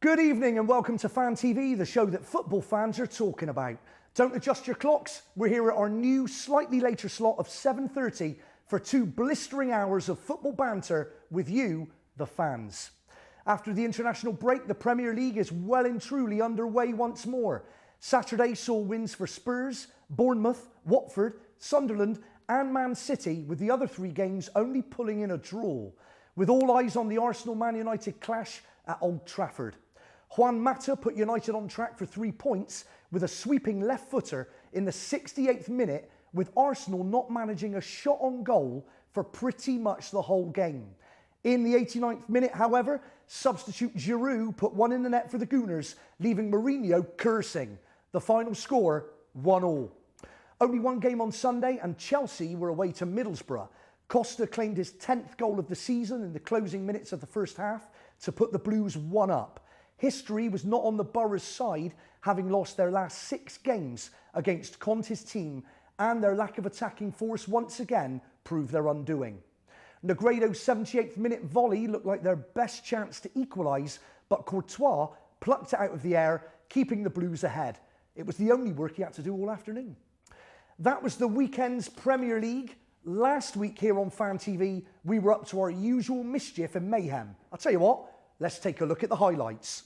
Good evening and welcome to Fan TV, the show that football fans are talking about. Don't adjust your clocks. We're here at our new, slightly later slot of 7:30 for 2 blistering hours of football banter with you, the fans. After the international break, the Premier League is well and truly underway once more. Saturday saw wins for Spurs, Bournemouth, Watford, Sunderland and Man City, with the other 3 games only pulling in a draw. With all eyes on the Arsenal-Man United clash at Old Trafford. Juan Mata put United on track for 3 points with a sweeping left footer in the 68th minute, with Arsenal not managing a shot on goal for pretty much the whole game. In the 89th minute, however, substitute Giroud put one in the net for the Gooners, leaving Mourinho cursing. The final score, 1-1. Only one game on Sunday and Chelsea were away to Middlesbrough. Costa claimed his 10th goal of the season in the closing minutes of the first half to put the Blues 1 up. History was not on the Borough's side, having lost their last 6 games against Conte's team, and their lack of attacking force once again proved their undoing. Negredo's 78th minute volley looked like their best chance to equalise, but Courtois plucked it out of the air, keeping the Blues ahead. It was the only work he had to do all afternoon. That was the weekend's Premier League. Last week here on Fan TV, we were up to our usual mischief and mayhem. I'll tell you what, let's take a look at the highlights.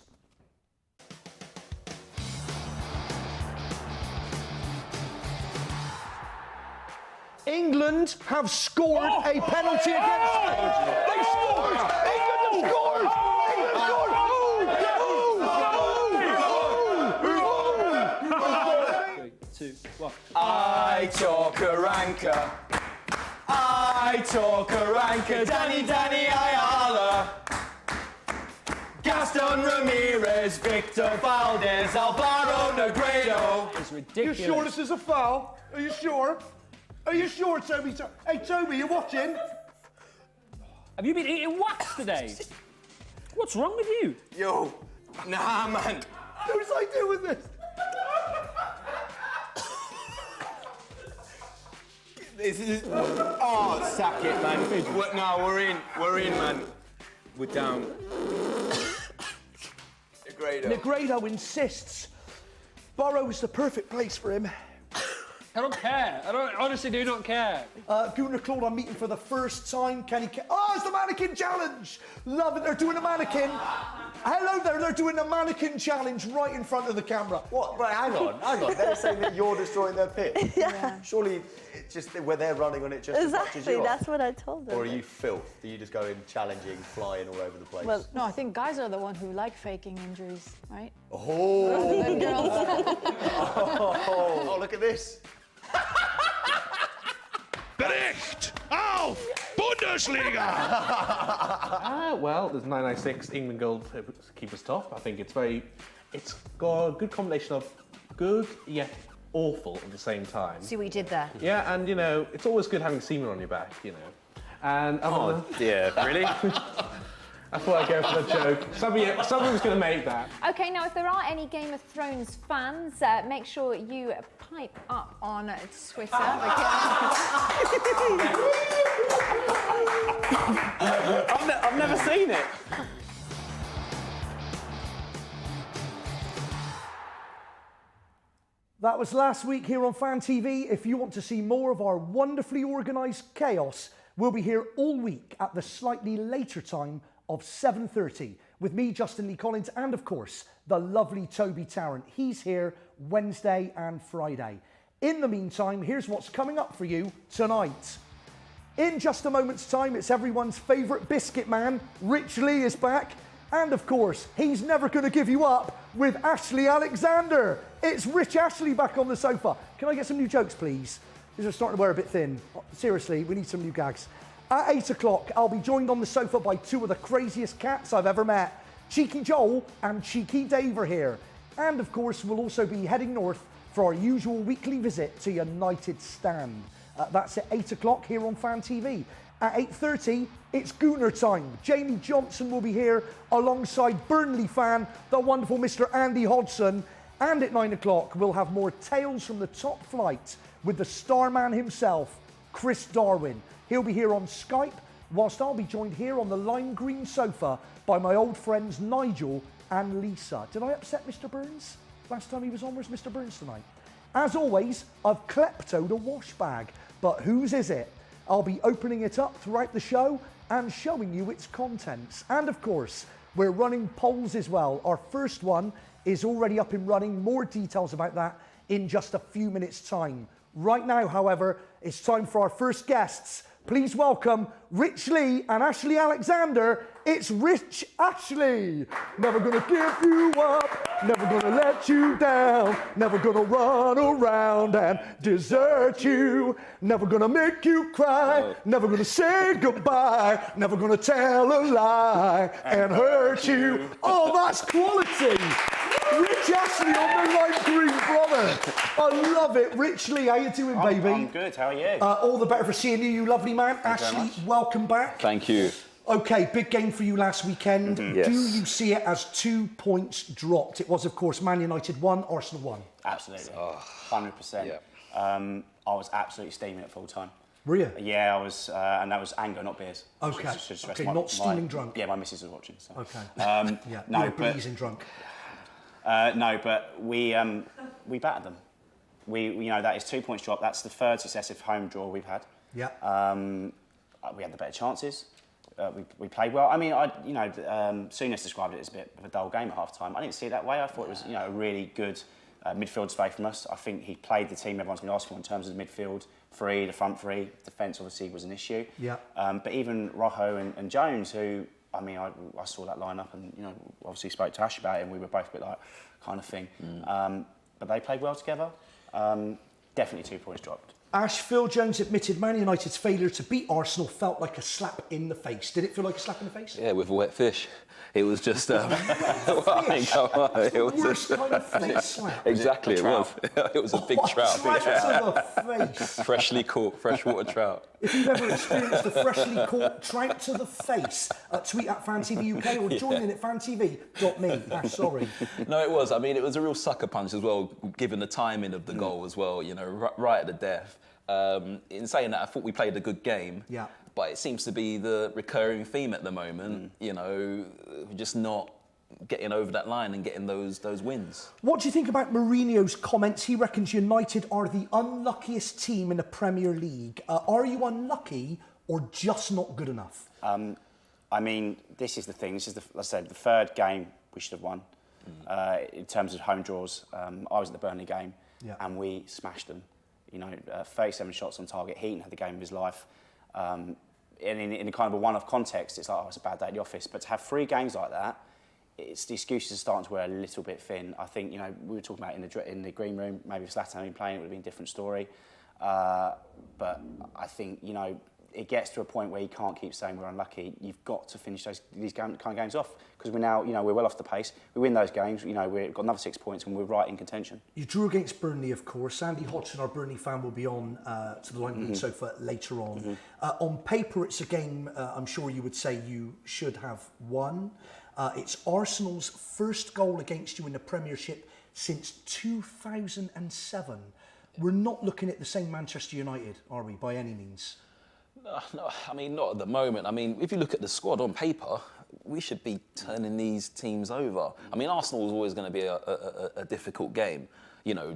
England have scored a penalty against Spain. They scored! England have scored! England scored! 3, 2, 1. I talk a ranker. I talk a ranker. Danny Ayala. Gaston Ramirez, Victor Valdez, Alvaro Negredo. It's ridiculous. You sure this is a foul? Are you sure? Are you sure, Toby? Hey, Toby, you watching? Have you been eating wax today? What's wrong with you? Yo, nah, man. What was I doing with this? This is. Oh, sack it, man. No, we're in, man. We're down. Negredo insists Burrow's the perfect place for him. I don't care. I honestly do not care. Gunnar Claude I'm meeting for the first time. Oh, it's the mannequin challenge! Love it, they're doing a mannequin. Hello there, they're doing a mannequin challenge right in front of the camera. What? Right, hang on. They're saying that you're destroying their pitch. Yeah. Surely it's just where they're running on it just as much as Exactly, you are. that's what I told them. Or are you filth? Do you just go in challenging, flying all over the place? Well, No, I think guys are the one who like faking injuries, right? oh, Rather than girls. oh, look at this. Bericht auf Bundesliga! Well, there's 996 England goal to keep us top. I think it's got a good combination of good yet awful at the same time. See what you did there? Yeah, and it's always good having Seaman on your back, And Oh, dear, really? I thought I'd go for the joke. Somebody was going to make that. Okay, now if there are any Game of Thrones fans, make sure you pipe up on Twitter. I've never seen it. That was last week here on Fan TV. If you want to see more of our wonderfully organised chaos, we'll be here all week at the slightly later time of 7:30 with me, Justin Lee Collins, and of course, the lovely Toby Tarrant. He's here Wednesday and Friday. In the meantime, here's what's coming up for you tonight. In just a moment's time, it's everyone's favourite biscuit man, Rich Lee is back. And of course, he's never going to give you up with Ashley Alexander. It's Rich Ashley back on the sofa. Can I get some new jokes, please? These are starting to wear a bit thin. Seriously, we need some new gags. At 8 o'clock, I'll be joined on the sofa by 2 of the craziest cats I've ever met. Cheeky Joel and Cheeky Dave are here. And of course, we'll also be heading north for our usual weekly visit to United Stand. That's at 8 o'clock here on Fan TV. At 8:30, it's Gooner time. Jamie Johnson will be here alongside Burnley fan, the wonderful Mr. Andy Hodgson. And at 9 o'clock, we'll have more tales from the top flight with the starman himself, Chris Darwin. He'll be here on Skype, whilst I'll be joined here on the lime green sofa by my old friends Nigel and Lisa. Did I upset Mr. Burns last time he was on? Where's Mr. Burns tonight? As always, I've kleptoed a wash bag, but whose is it? I'll be opening it up throughout the show and showing you its contents. And of course, we're running polls as well. Our first one is already up and running. More details about that in just a few minutes' time. Right now, however, it's time for our first guests. Please welcome Rich Lee and Ashley Alexander. It's Rich Ashley. Never gonna give you up, never gonna let you down, never gonna run around and desert you, never gonna make you cry, never gonna say goodbye, never gonna tell a lie and hurt you. Oh, that's quality. Rich Ashley on the light green brother. I love it. Rich Lee, how you doing, baby? I'm good, how are you? All the better for seeing you, you lovely man. Ashley, welcome back. Thank you. Okay, big game for you last weekend. Yes. Do you see it as 2 points dropped? It was, of course, Man United 1, Arsenal 1. Absolutely, 100%. Yeah. I was absolutely steaming at full time. Were you? Yeah, I was, and that was anger, not beers. Okay. Should stress Okay, not steaming drunk. Yeah, my missus was watching. So. Okay. Yeah, you were blazing drunk. No, but we battered them. You know, that is 2 points drop. That's the third successive home draw we've had. Yeah. We had the better chances. We played well. I mean, Souness described it as a bit of a dull game at half time. I didn't see it that way. I thought it was, a really good midfield display from us. I think he played the team everyone's been asking for in terms of the midfield three, the front three. Defence obviously was an issue. Yeah. But even Rojo and Jones, who, I mean, I saw that lineup and, obviously spoke to Ash about it and we were both a bit like, kind of thing. But they played well together. Definitely 2 points dropped. Ash, Phil Jones admitted Man United's failure to beat Arsenal felt like a slap in the face. Did it feel like a slap in the face? Yeah, with a wet fish. It was just... It was worst kind of face slap. Exactly, it was. It was a big trout. Right to the face. Freshly caught freshwater trout. If you've ever experienced a freshly caught trout to the face, tweet at FanTV UK or join in at fantv.me. Sorry. No, it was. I mean, it was a real sucker punch as well, given the timing of the goal as well, right at the death. In saying that, I thought we played a good game. Yeah. But it seems to be the recurring theme at the moment. We're just not getting over that line and getting those wins. What do you think about Mourinho's comments? He reckons United are the unluckiest team in the Premier League. Are you unlucky or just not good enough? I mean, this is the thing. This is, like I said, the third game we should have won. In terms of home draws, I was at the Burnley game and we smashed them. 37 shots on target. Heaton had the game of his life. And in a kind of a one-off context, it's like, it's a bad day at the office. But to have 3 games like that, the excuses are starting to wear a little bit thin. I think, we were talking about in the green room, maybe if Zlatan had been playing, it would have been a different story. But I think, it gets to a point where you can't keep saying we're unlucky. You've got to finish these kind of games off because we're now, we're well off the pace. We win those games, we've got another 6 points and we're right in contention. You drew against Burnley, of course. Andy Hodgson, our Burnley fan, will be on to the Line Green Sofa later on. On paper, it's a game I'm sure you would say you should have won. It's Arsenal's first goal against you in the Premiership since 2007. We're not looking at the same Manchester United, are we, by any means? No, I mean, not at the moment. I mean, if you look at the squad on paper, we should be turning these teams over. I mean, Arsenal is always going to be a difficult game,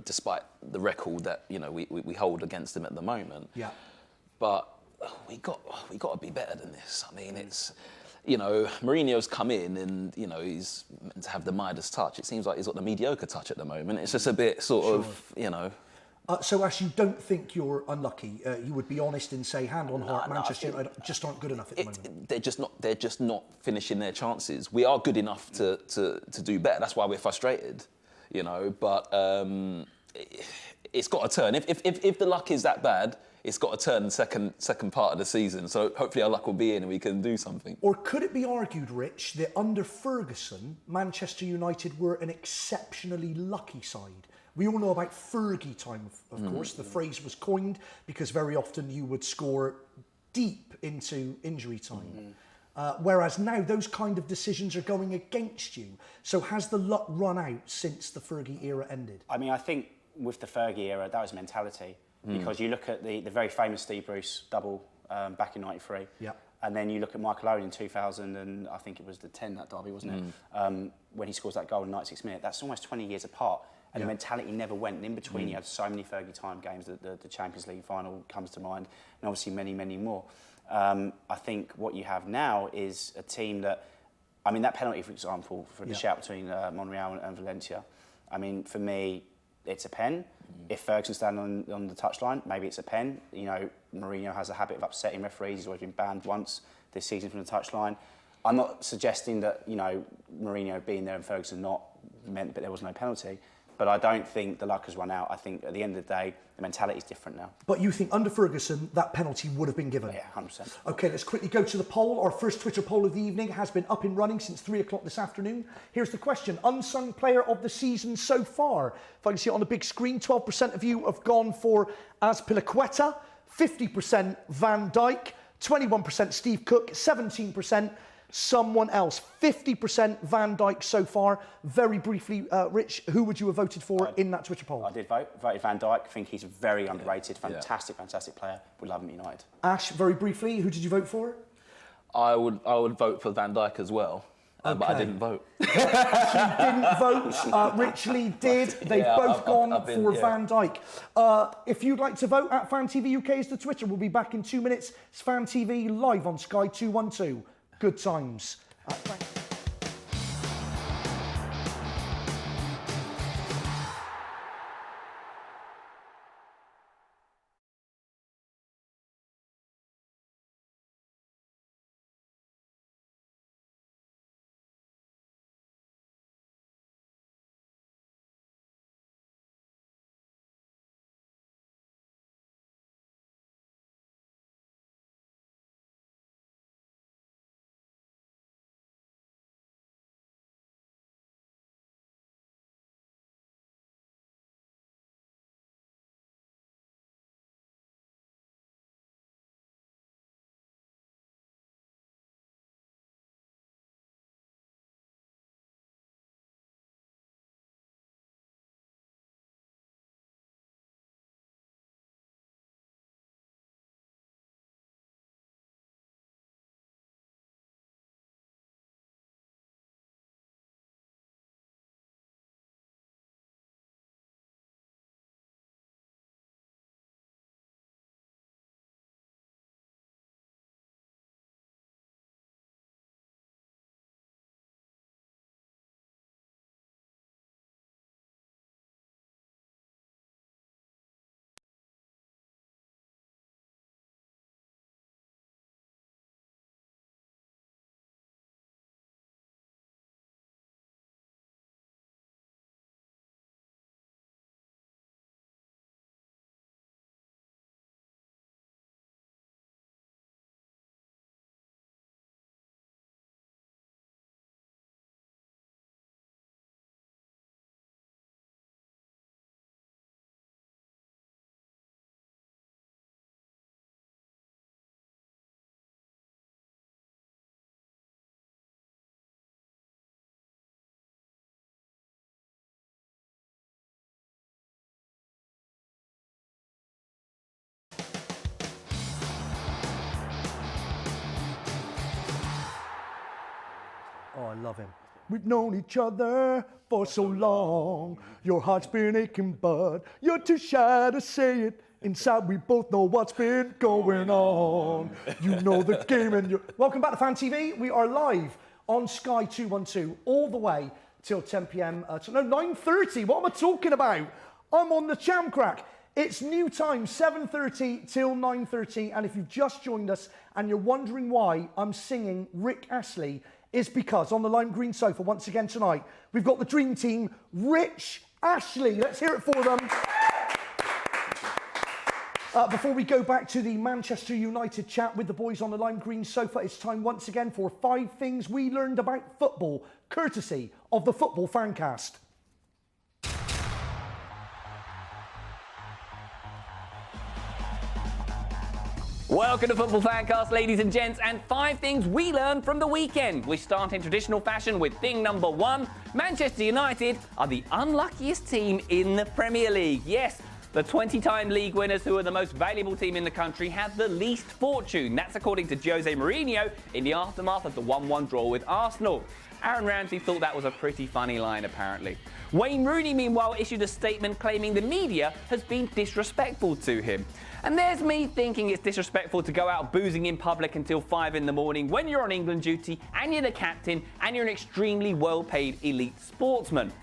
despite the record that, we hold against them at the moment. Yeah. But we got to be better than this. I mean, it's... Mourinho's come in and, he's meant to have the Midas touch. It seems like he's got the mediocre touch at the moment. It's just a bit sort of. So, Ash, you don't think you're unlucky? You would be honest and say, hand on heart, Manchester United just aren't good enough at the moment. They're just not finishing their chances. We are good enough to do better. That's why we're frustrated, But it's got to turn. If the luck is that bad, it's got to turn the second part of the season. So hopefully our luck will be in and we can do something. Or could it be argued, Rich, that under Ferguson, Manchester United were an exceptionally lucky side? We all know about Fergie time, of course. The phrase was coined because very often you would score deep into injury time. Whereas now those kind of decisions are going against you. So has the luck run out since the Fergie era ended? I mean, I think with the Fergie era, that was mentality. Because you look at the very famous Steve Bruce double back in '93. Yeah. And then you look at Michael Owen in 2000, and I think it was the 10, that derby, wasn't it? When he scores that goal in the 96th minute. That's almost 20 years apart. And the mentality never went. And in between, you had so many Fergie time games. The Champions League final comes to mind, and obviously many, many more. I think what you have now is a team that, I mean, that penalty, for example, for the shout between Monreal and Valencia, I mean, for me, it's a pen. If Ferguson's standing on the touchline, maybe it's a pen. You know, Mourinho has a habit of upsetting referees. He's always been banned once this season from the touchline. I'm not suggesting that, you know, Mourinho being there and Ferguson not meant that there was no penalty. But I don't think the luck has run out. I think at the end of the day, the mentality is different now. But you think under Ferguson, that penalty would have been given? Yeah, 100%. OK, let's quickly go to the poll. Our first Twitter poll of the evening has been up and running since 3 o'clock this afternoon. Here's the question. Unsung player of the season so far. If I can see it on the big screen, 12% of you have gone for Azpilicueta, 50% Van Dijk, 21% Steve Cook, 17% someone else. 50% Van Dijk so far. Very briefly, Rich, who would you have voted for in that Twitter poll? I did voted Van Dijk. I think he's very underrated. Fantastic player. We love him at United. Ash, very briefly, who did you vote for? I would vote for Van Dijk as well. But I didn't vote. She didn't vote. Rich Lee did. They've both gone for Van Dijk. If you'd like to vote, at Fan TV UK is the Twitter. We'll be back in 2 minutes. It's Fan TV live on Sky 212. Good times. Oh, I love him. We've known each other for so long. Your heart's been aching, but you're too shy to say it. Inside, we both know what's been going on. You know the game and you're... Welcome back to Fan TV. We are live on Sky 212 all the way till 10 p.m. 9:30. What am I talking about? I'm on the Chamcrack. It's new time, 7:30 till 9:30. And if you've just joined us and you're wondering why I'm singing Rick Astley, is because on the lime green sofa once again tonight, we've got the dream team, Rich Ashley. Let's hear it for them. Before we go back to the Manchester United chat with the boys on the lime green sofa, it's time once again for 5 things we learned about football, courtesy of the Football Fancast. Welcome to Football Fancast, ladies and gents, and 5 things we learned from the weekend. We start in traditional fashion with thing number 1. Manchester United are the unluckiest team in the Premier League. Yes, The 20-time league winners, who are the most valuable team in the country, had the least fortune. That's according to Jose Mourinho in the aftermath of the 1-1 draw with Arsenal. Aaron Ramsey thought that was a pretty funny line, apparently. Wayne Rooney, meanwhile, issued a statement claiming the media has been disrespectful to him. And there's me thinking it's disrespectful to go out boozing in public until 5 in the morning when you're on England duty and you're the captain and you're an extremely well-paid elite sportsman.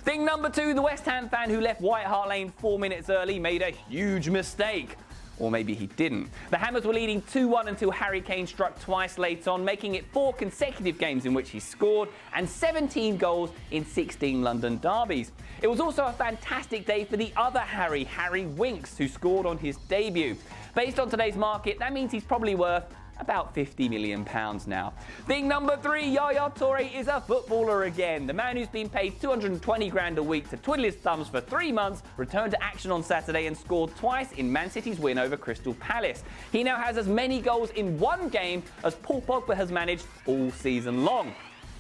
Thing number 2, the West Ham fan who left White Hart Lane 4 minutes early made a huge mistake. Or maybe he didn't. The Hammers were leading 2-1 until Harry Kane struck twice late on, making it 4 consecutive games in which he scored and 17 goals in 16 London derbies. It was also a fantastic day for the other Harry Winks, who scored on his debut. Based on today's market, that means he's probably worth about £50 million now. Thing number 3, Yaya Toure is a footballer again. The man who's been paid 220 grand a week to twiddle his thumbs for 3 months returned to action on Saturday and scored twice in Man City's win over Crystal Palace. He now has as many goals in one game as Paul Pogba has managed all season long.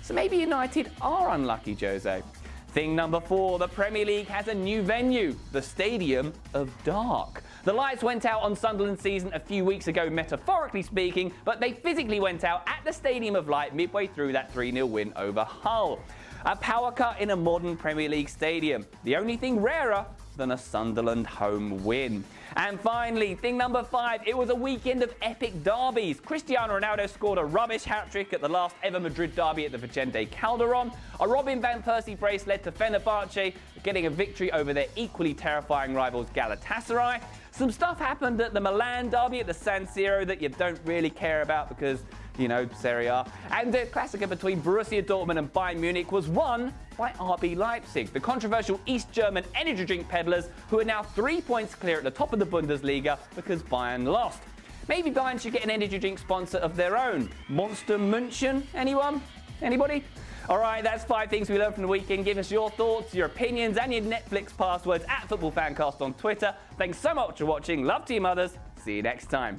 So maybe United are unlucky, Jose. Thing number 4, the Premier League has a new venue, the Stadium of Dark. The lights went out on Sunderland's season a few weeks ago, metaphorically speaking, but they physically went out at the Stadium of Light midway through that 3-0 win over Hull. A power cut in a modern Premier League stadium. The only thing rarer than a Sunderland home win. And finally, thing number 5, it was a weekend of epic derbies. Cristiano Ronaldo scored a rubbish hat-trick at the last ever Madrid derby at the Vicente Calderon. A Robin van Persie brace led to Fenerbahce getting a victory over their equally terrifying rivals Galatasaray. Some stuff happened at the Milan derby at the San Siro that you don't really care about because, you know, Serie A. And the Klassiker between Borussia Dortmund and Bayern Munich was won by RB Leipzig, the controversial East German energy drink peddlers who are now 3 points clear at the top of the Bundesliga because Bayern lost. Maybe Bayern should get an energy drink sponsor of their own. Monster München? Anyone? Anybody? All right, that's 5 things we learned from the weekend. Give us your thoughts, your opinions, and your Netflix passwords at FootballFancast on Twitter. Thanks so much for watching. Love to you, mothers. See you next time.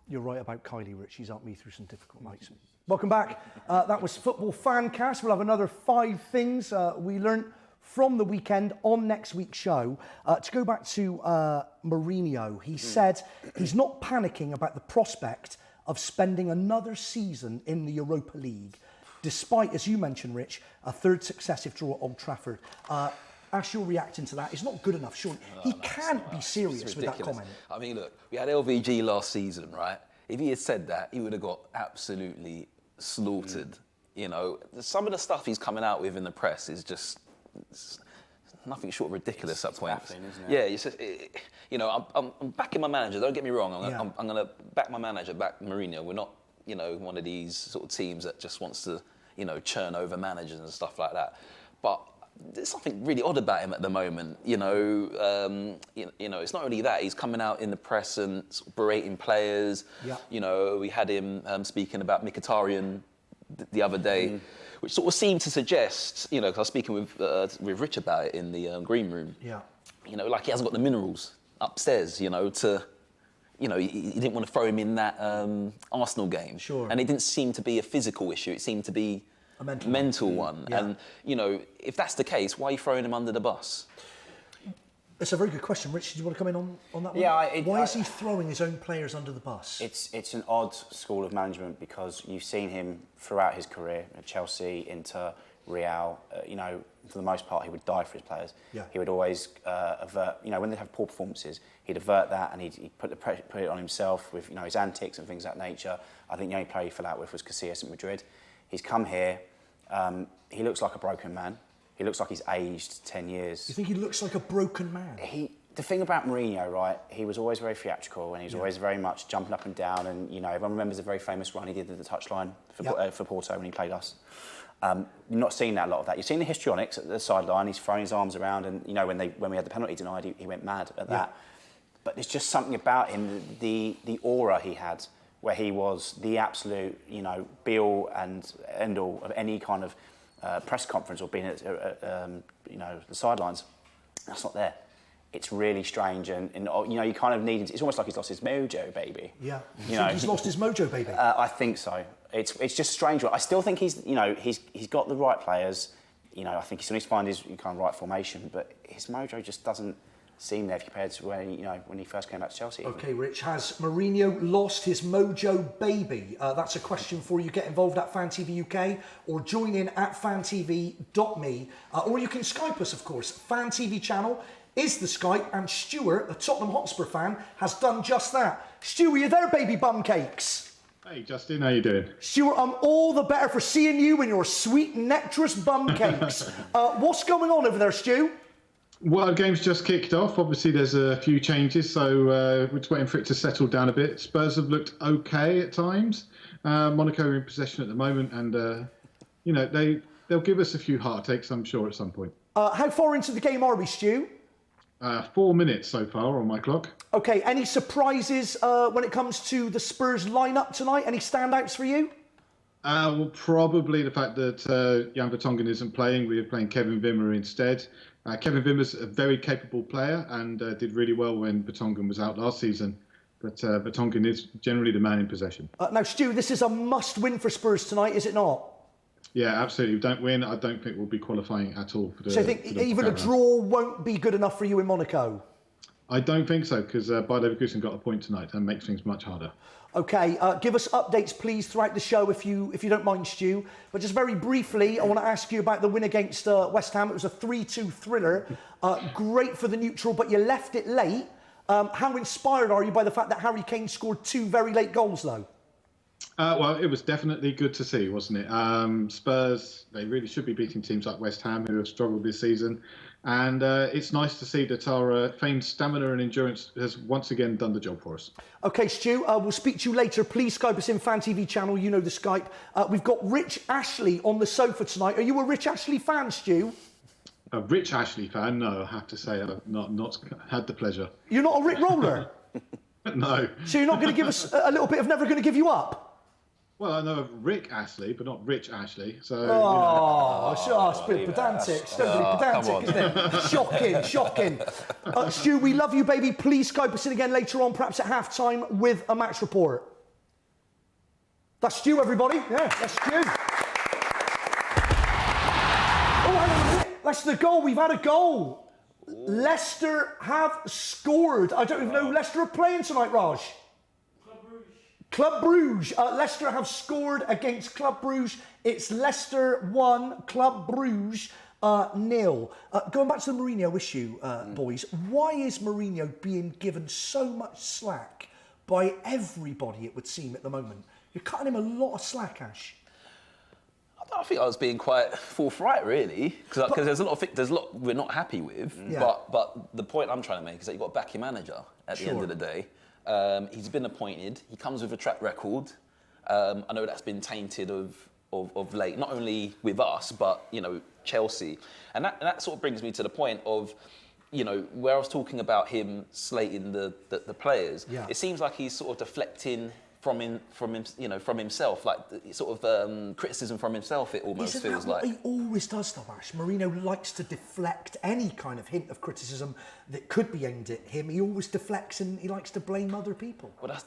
You're right about Kylie, Rich. She's helped me through some difficult nights. Welcome back. That was Football Fancast. We'll have another 5 things we learnt from the weekend on next week's show. To go back to Mourinho, he said he's not panicking about the prospect of spending another season in the Europa League, despite, as you mentioned, Rich, a 3rd successive draw at Old Trafford. As you're reacting to that, it's not good enough, Sean. He can't be serious with that comment. I mean, look, we had LVG last season, right? If he had said that, he would have got absolutely slaughtered. You know, some of the stuff he's coming out with in the press is just nothing short of ridiculous at points. Baffling, isn't it? Yeah, it's just, you know, I'm backing my manager. Don't get me wrong. I'm going to back my manager, back Mourinho. We're not, you know, one of these sort of teams that just wants to, you know, churn over managers and stuff like that. But there's something really odd about him at the moment. You know, it's not really that. He's coming out in the press and sort of berating players. Yeah. You know, we had him speaking about Mkhitaryan the other day, which sort of seemed to suggest, you know, because I was speaking with Rich about it in the green room. Yeah. You know, like he hasn't got the minerals upstairs, you know, to, you know, he didn't want to throw him in that Arsenal game. Sure. And it didn't seem to be a physical issue. It seemed to be a mental one. Yeah. And, you know, if that's the case, why are you throwing him under the bus? It's a very good question. Rich, do you want to come in on that one? Yeah, Why is he throwing his own players under the bus? It's an odd school of management because you've seen him throughout his career at Chelsea, Inter, Real. You know, for the most part, he would die for his players. Yeah. He would always avert. You know, when they have poor performances, he'd avert that and he'd put it on himself with, you know, his antics and things of that nature. I think the only player he fell out with was Casillas at Madrid. He's come here. He looks like a broken man. He looks like he's aged 10 years. You think he looks like a broken man? The thing about Mourinho, right, he was always very theatrical and he was always very much jumping up and down, and, you know, everyone remembers a very famous run he did at the touchline for Porto when he played us. You've not seen a lot of that. You've seen the histrionics at the sideline. He's throwing his arms around, and, you know, when we had the penalty denied, he went mad at that. But there's just something about him, the aura he had, where he was the absolute, you know, be-all and end-all of any kind of press conference or being at, you know, the sidelines. That's not there. it's really strange, and you know, you kind of need. It's almost like he's lost his mojo, baby. Yeah, you know, he's lost his mojo, baby. I think so. It's just strange. I still think he's got the right players. You know, I think he still needs to find his kind of right formation, but his mojo just doesn't seem there compared to when he first came back to Chelsea. Okay, Rich, has Mourinho lost his mojo, baby? That's a question for you. Get involved at FanTV UK or join in at fantv.me. Or you can Skype us, of course. FanTV channel is the Skype, and Stuart, a Tottenham Hotspur fan, has done just that. Stu, are you there, baby bum cakes? Hey, Justin, how you doing? Stuart, I'm all the better for seeing you and your sweet nectarous bum cakes. What's going on over there, Stu? Well, the game's just kicked off. Obviously, there's a few changes, so we're just waiting for it to settle down a bit. Spurs have looked okay at times. Monaco are in possession at the moment, and you know, they'll give us a few heartaches, I'm sure, at some point. How far into the game are we, Stu? 4 minutes so far on my clock. Okay, any surprises when it comes to the Spurs lineup tonight? Any standouts for you? Well, probably the fact that Jan Vertonghen isn't playing. We're playing Kevin Wimmer instead. Kevin Wimmer's a very capable player and did really well when Vertonghen was out last season. But Vertonghen is generally the man in possession. Now, Stu, this is a must-win for Spurs tonight, is it not? Yeah, absolutely. If we don't win, I don't think we'll be qualifying at all for the. So you think even a draw won't be good enough for you in Monaco? I don't think so, because Bayer Leverkusen got a point tonight and makes things much harder. Okay, give us updates, please, throughout the show, if you don't mind, Stu. But just very briefly, I want to ask you about the win against West Ham. It was a 3-2 thriller. Great for the neutral, but you left it late. How inspired are you by the fact that Harry Kane scored 2 very late goals, though? Well, it was definitely good to see, wasn't it? Spurs, they really should be beating teams like West Ham, who have struggled this season. And it's nice to see that our famed stamina and endurance has once again done the job for us. OK, Stu, we'll speak to you later. Please Skype us in FanTV channel. You know the Skype. We've got Rich Ashley on the sofa tonight. Are you a Rich Ashley fan, Stu? A Rich Ashley fan? No, I have to say I've not had the pleasure. You're not a Rick Roller? No. So you're not going to give us a little bit of Never Going to Give You Up? Well, I know of Rick Ashley, but not Rich Ashley. So. It's a bit pedantic. It's going to be pedantic, isn't it? Shocking. Stu, we love you, baby. Please Skype us in again later on, perhaps at half-time, with a match report. That's Stu, everybody. Yeah, that's Stu. Oh, hang on a minute. That's the goal. We've had a goal. Leicester have scored. I don't even know who Leicester are playing tonight, Raj. Club Brugge. Leicester have scored against Club Brugge. It's Leicester 1, Club Brugge 0. Going back to the Mourinho issue, boys, why is Mourinho being given so much slack by everybody, it would seem, at the moment? You're cutting him a lot of slack, Ash. I think I was being quite forthright, really, because there's a lot we're not happy with. Yeah. But the point I'm trying to make is that you've got to back your manager at the end of the day. He's been appointed. He comes with a track record. I know that's been tainted of late, not only with us, but Chelsea. And that sort of brings me to the point of, where I was talking about him slating the players. Yeah. It seems like he's sort of deflecting from himself, like sort of criticism from himself. It almost feels like he always does, though, Ash. Mourinho likes to deflect any kind of hint of criticism that could be aimed at him. He always deflects and he likes to blame other people. Well,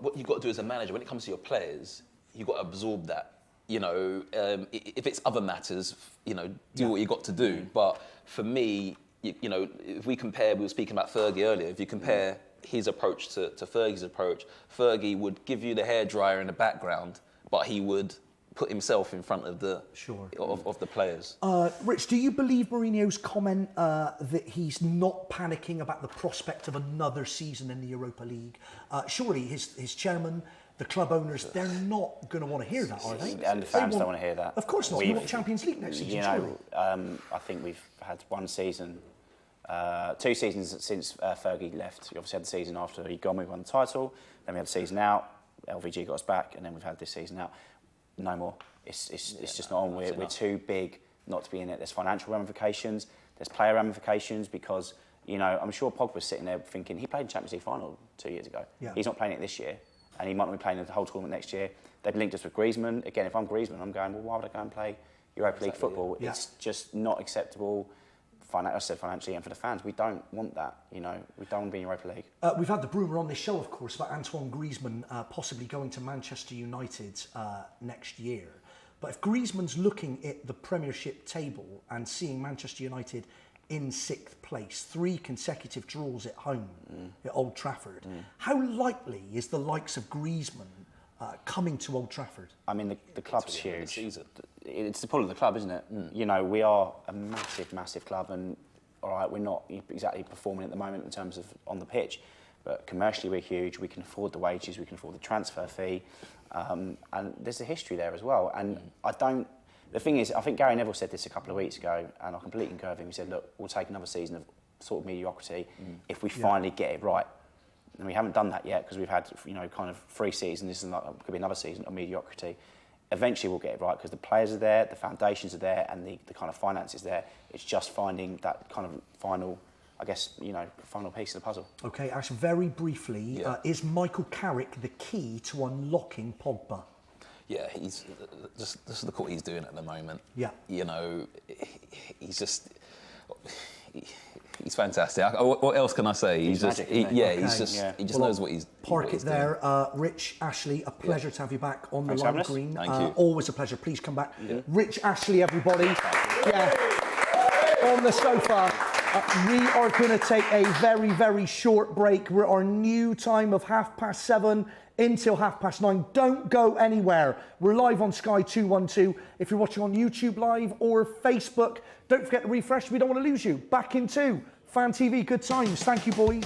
what you've got to do as a manager when it comes to your players, you've got to absorb that. If it's other matters, do what you got to do. But for me, if we compare, we were speaking about Fergie earlier. If you compare his approach to Fergie's approach, Fergie would give you the hairdryer in the background, but he would put himself in front of the of the players. Rich, do you believe Mourinho's comment that he's not panicking about the prospect of another season in the Europa League? Surely his chairman, the club owners, they're not going to want to hear that, are they? And the fans don't want to hear that. Of course not. You want Champions League next season, surely. I think we've had 1 season. 2 seasons since Fergie left. We obviously had the season after he'd gone, we won the title. Then we had the season out. LVG got us back, and then we've had this season out. No more. It's just not on. We're too big not to be in it. There's financial ramifications. There's player ramifications because I'm sure Pogba's sitting there thinking he played the Champions League final 2 years ago. Yeah. He's not playing it this year, and he might not be playing the whole tournament next year. They've linked us with Griezmann. Again, if I'm Griezmann, I'm going, well, why would I go and play Europa League football? Yeah. It's just not acceptable I said financially and for the fans, we don't want that. You know, we don't want to be in Europa League. We've had the rumour on this show, of course, about Antoine Griezmann possibly going to Manchester United next year. But if Griezmann's looking at the Premiership table and seeing Manchester United in 6th place, 3 consecutive draws at home at Old Trafford, how likely is the likes of Griezmann coming to Old Trafford? I mean, the club's huge. It's the pull of the club, isn't it? You know, we are a massive, massive club, and all right, we're not exactly performing at the moment in terms of on the pitch, but commercially we're huge. We can afford the wages, we can afford the transfer fee, and there's a history there as well. And the thing is, I think Gary Neville said this a couple of weeks ago, and I completely concur with him. He said, look, we'll take another season of sort of mediocrity if we finally get it right. And we haven't done that yet because we've had, you know, kind of 3 seasons. This is could be another season of mediocrity. Eventually we'll get it right because the players are there, the foundations are there, and the kind of finances there. It's just finding that kind of final, I guess, you know, final piece of the puzzle. Okay, Ash, very briefly, is Michael Carrick the key to unlocking Pogba? Yeah, he's just look what he's doing at the moment. Yeah, you know, he's just he's fantastic. What else can I say? He's just he just knows what he's. Park it there, Rich, Ashley. A pleasure to have you back on the Lime Green. Thank you. Always a pleasure. Please come back, Rich, Ashley, everybody. On the sofa. We are going to take a very, very short break. We're at our new time of 7:30 until 9:30. Don't go anywhere. We're live on Sky 212. If you're watching on YouTube Live or Facebook, don't forget to refresh. We don't want to lose you. Back in 2. Fan TV, good times. Thank you, boys.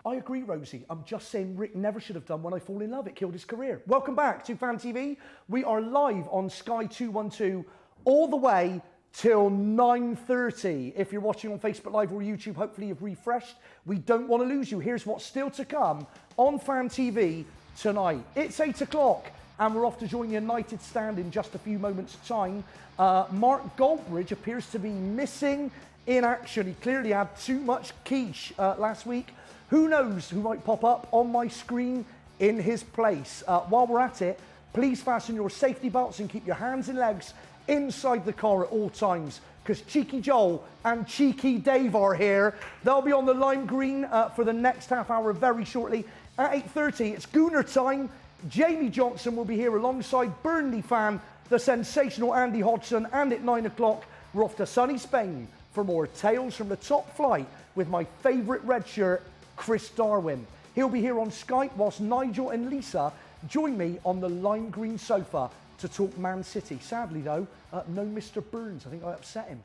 I agree, Rosie. I'm just saying Rick never should have done When I Fall in Love. It killed his career. Welcome back to Fan TV. We are live on Sky 212 all the way till 9:30. If you're watching on Facebook Live or YouTube, hopefully you've refreshed. We don't want to lose you. Here's what's still to come on Fan TV tonight. It's 8 o'clock and we're off to join United Stand in just a few moments' time. Mark Goldbridge appears to be missing in action. He clearly had too much quiche last week. Who knows who might pop up on my screen in his place. While we're at it, please fasten your safety belts and keep your hands and legs inside the car at all times, because Cheeky Joel and Cheeky Dave are here. They'll be on the lime green for the next half hour very shortly. At 8:30, it's Gooner time. Jamie Johnson will be here alongside Burnley fan, the sensational Andy Hodgson. And at 9 o'clock, we're off to sunny Spain for more Tales from the Top Flight with my favourite red shirt, Chris Darwin. He'll be here on Skype whilst Nigel and Lisa join me on the lime green sofa to talk Man City. Sadly though, no Mr. Burns. I think I upset him.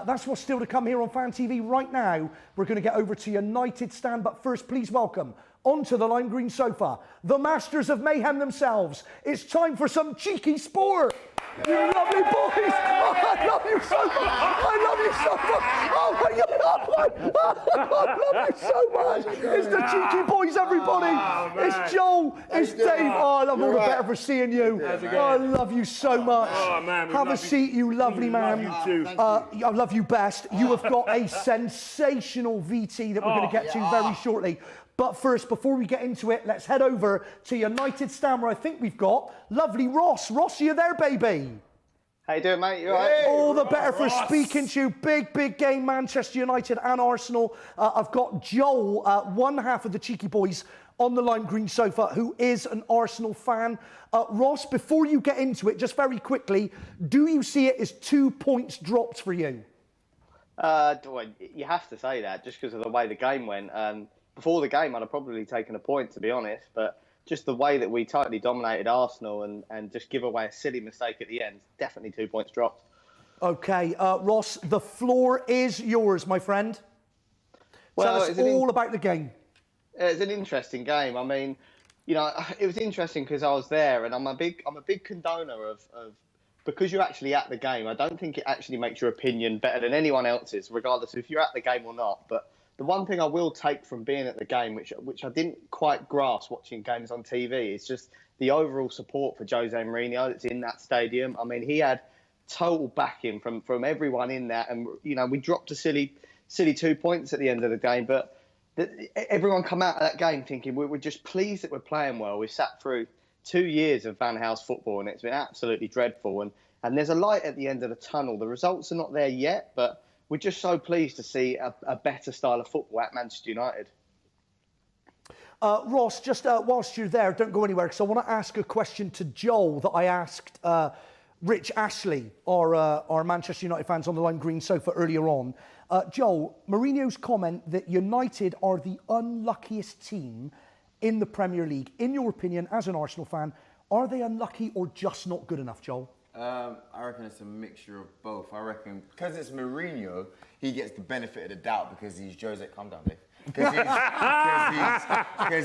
That's what's still to come here on Fan TV. Right now, we're going to get over to United Stand, but first please welcome onto the lime green sofa, the masters of mayhem themselves. It's time for some cheeky sport. You lovely boys! Oh, I love you so much! I love you so much! Oh my God! I love you so much! It's the cheeky boys, everybody! It's Joel, it's Dave. Oh, I love all the better for seeing you. Oh, I love you so much. Have a seat, you lovely man. Love you too. I love you best. You have got a sensational VT that we're going to get to very shortly. But first, before we get into it, let's head over to United Stand, where I think we've got lovely Ross. Ross, are you there, baby? How you doing, mate? You all right? All the better for speaking to you. Big game, Manchester United and Arsenal. I've got Joel, one half of the Cheeky Boys, on the lime green sofa, who is an Arsenal fan. Ross, before you get into it, just very quickly, do you see it as 2 points dropped for you? Well, you have to say that just because of the way the game went. Before the game, I'd have probably taken a point, to be honest, but just the way that we totally dominated Arsenal and just give away a silly mistake at the end, definitely 2 points dropped. Okay, Ross, the floor is yours, my friend. Well, Tell us all about the game. It's an interesting game. I mean, you know, it was interesting because I was there, and I'm a big condoner of because you're actually at the game. I don't think it actually makes your opinion better than anyone else's, regardless if you're at the game or not. But the one thing I will take from being at the game, which I didn't quite grasp watching games on TV, is just the overall support for Jose Mourinho that's in that stadium. I mean, he had total backing from everyone in that, and you know, we dropped a silly 2 points at the end of the game, but everyone come out of that game thinking we're just pleased that we're playing well. We sat through 2 years of Van Gaal's football, and it's been absolutely dreadful. And there's a light at the end of the tunnel. The results are not there yet, but we're just so pleased to see a better style of football at Manchester United. Ross, just whilst you're there, don't go anywhere, because I want to ask a question to Joel that I asked Rich Ashley, our Manchester United fans on the lime green sofa earlier on. Joel, Mourinho's comment that United are the unluckiest team in the Premier League. In your opinion, as an Arsenal fan, are they unlucky or just not good enough, Joel? I reckon it's a mixture of both. I reckon because it's Mourinho, he gets the benefit of the doubt because he's Jose. Calm down, Dave. Because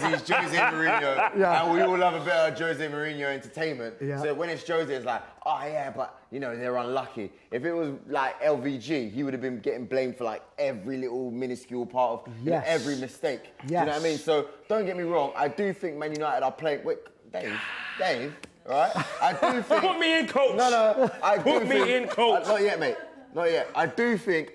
he's Jose Mourinho, and we all love a bit of Jose Mourinho entertainment. Yeah. So when it's Jose, it's like, oh yeah, but you know they're unlucky. If it was like LVG, he would have been getting blamed for like every little minuscule part of you know, every mistake. Yes. Do you know what I mean? So don't get me wrong. I do think Man United are playing. Wait, Dave. Right? I do think. Put me in, coach. No. Put me in, coach. Not yet, mate. Not yet. I do think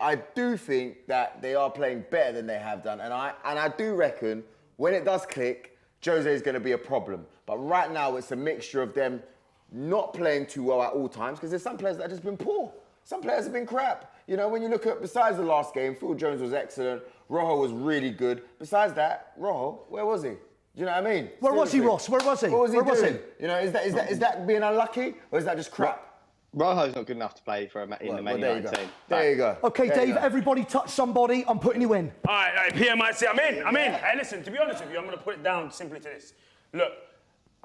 that they are playing better than they have done, and I do reckon when it does click, Jose is going to be a problem. But right now, it's a mixture of them not playing too well at all times because there's some players that have just been poor. Some players have been crap. You know, when you look at besides the last game, Phil Jones was excellent. Rojo was really good. Besides that, Rojo, where was he? Do you know what I mean? Where was he, Ross? Where was he? What was he doing? You know, is that being unlucky or is that just crap? Rojo's not good enough to play for in the Man United team. There you go. Okay, Dave, everybody touch somebody. I'm putting you in. All right, PMIC, I'm in. Hey, listen, to be honest with you, I'm going to put it down simply to this. Look,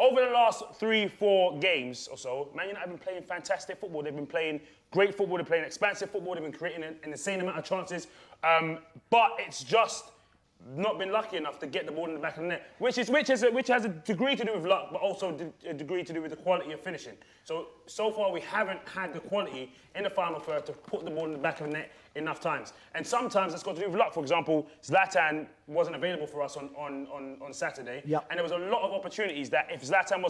over the last 3-4 games or so, Man United have been playing fantastic football. They've been playing great football. They're playing expansive football. They've been creating an insane amount of chances. But it's just not been lucky enough to get the ball in the back of the net, which has a degree to do with luck, but also a degree to do with the quality of finishing. So far we haven't had the quality in the final third to put the ball in the back of the net enough times. And sometimes that's got to do with luck. For example, Zlatan wasn't available for us on Saturday, and there was a lot of opportunities that if Zlatan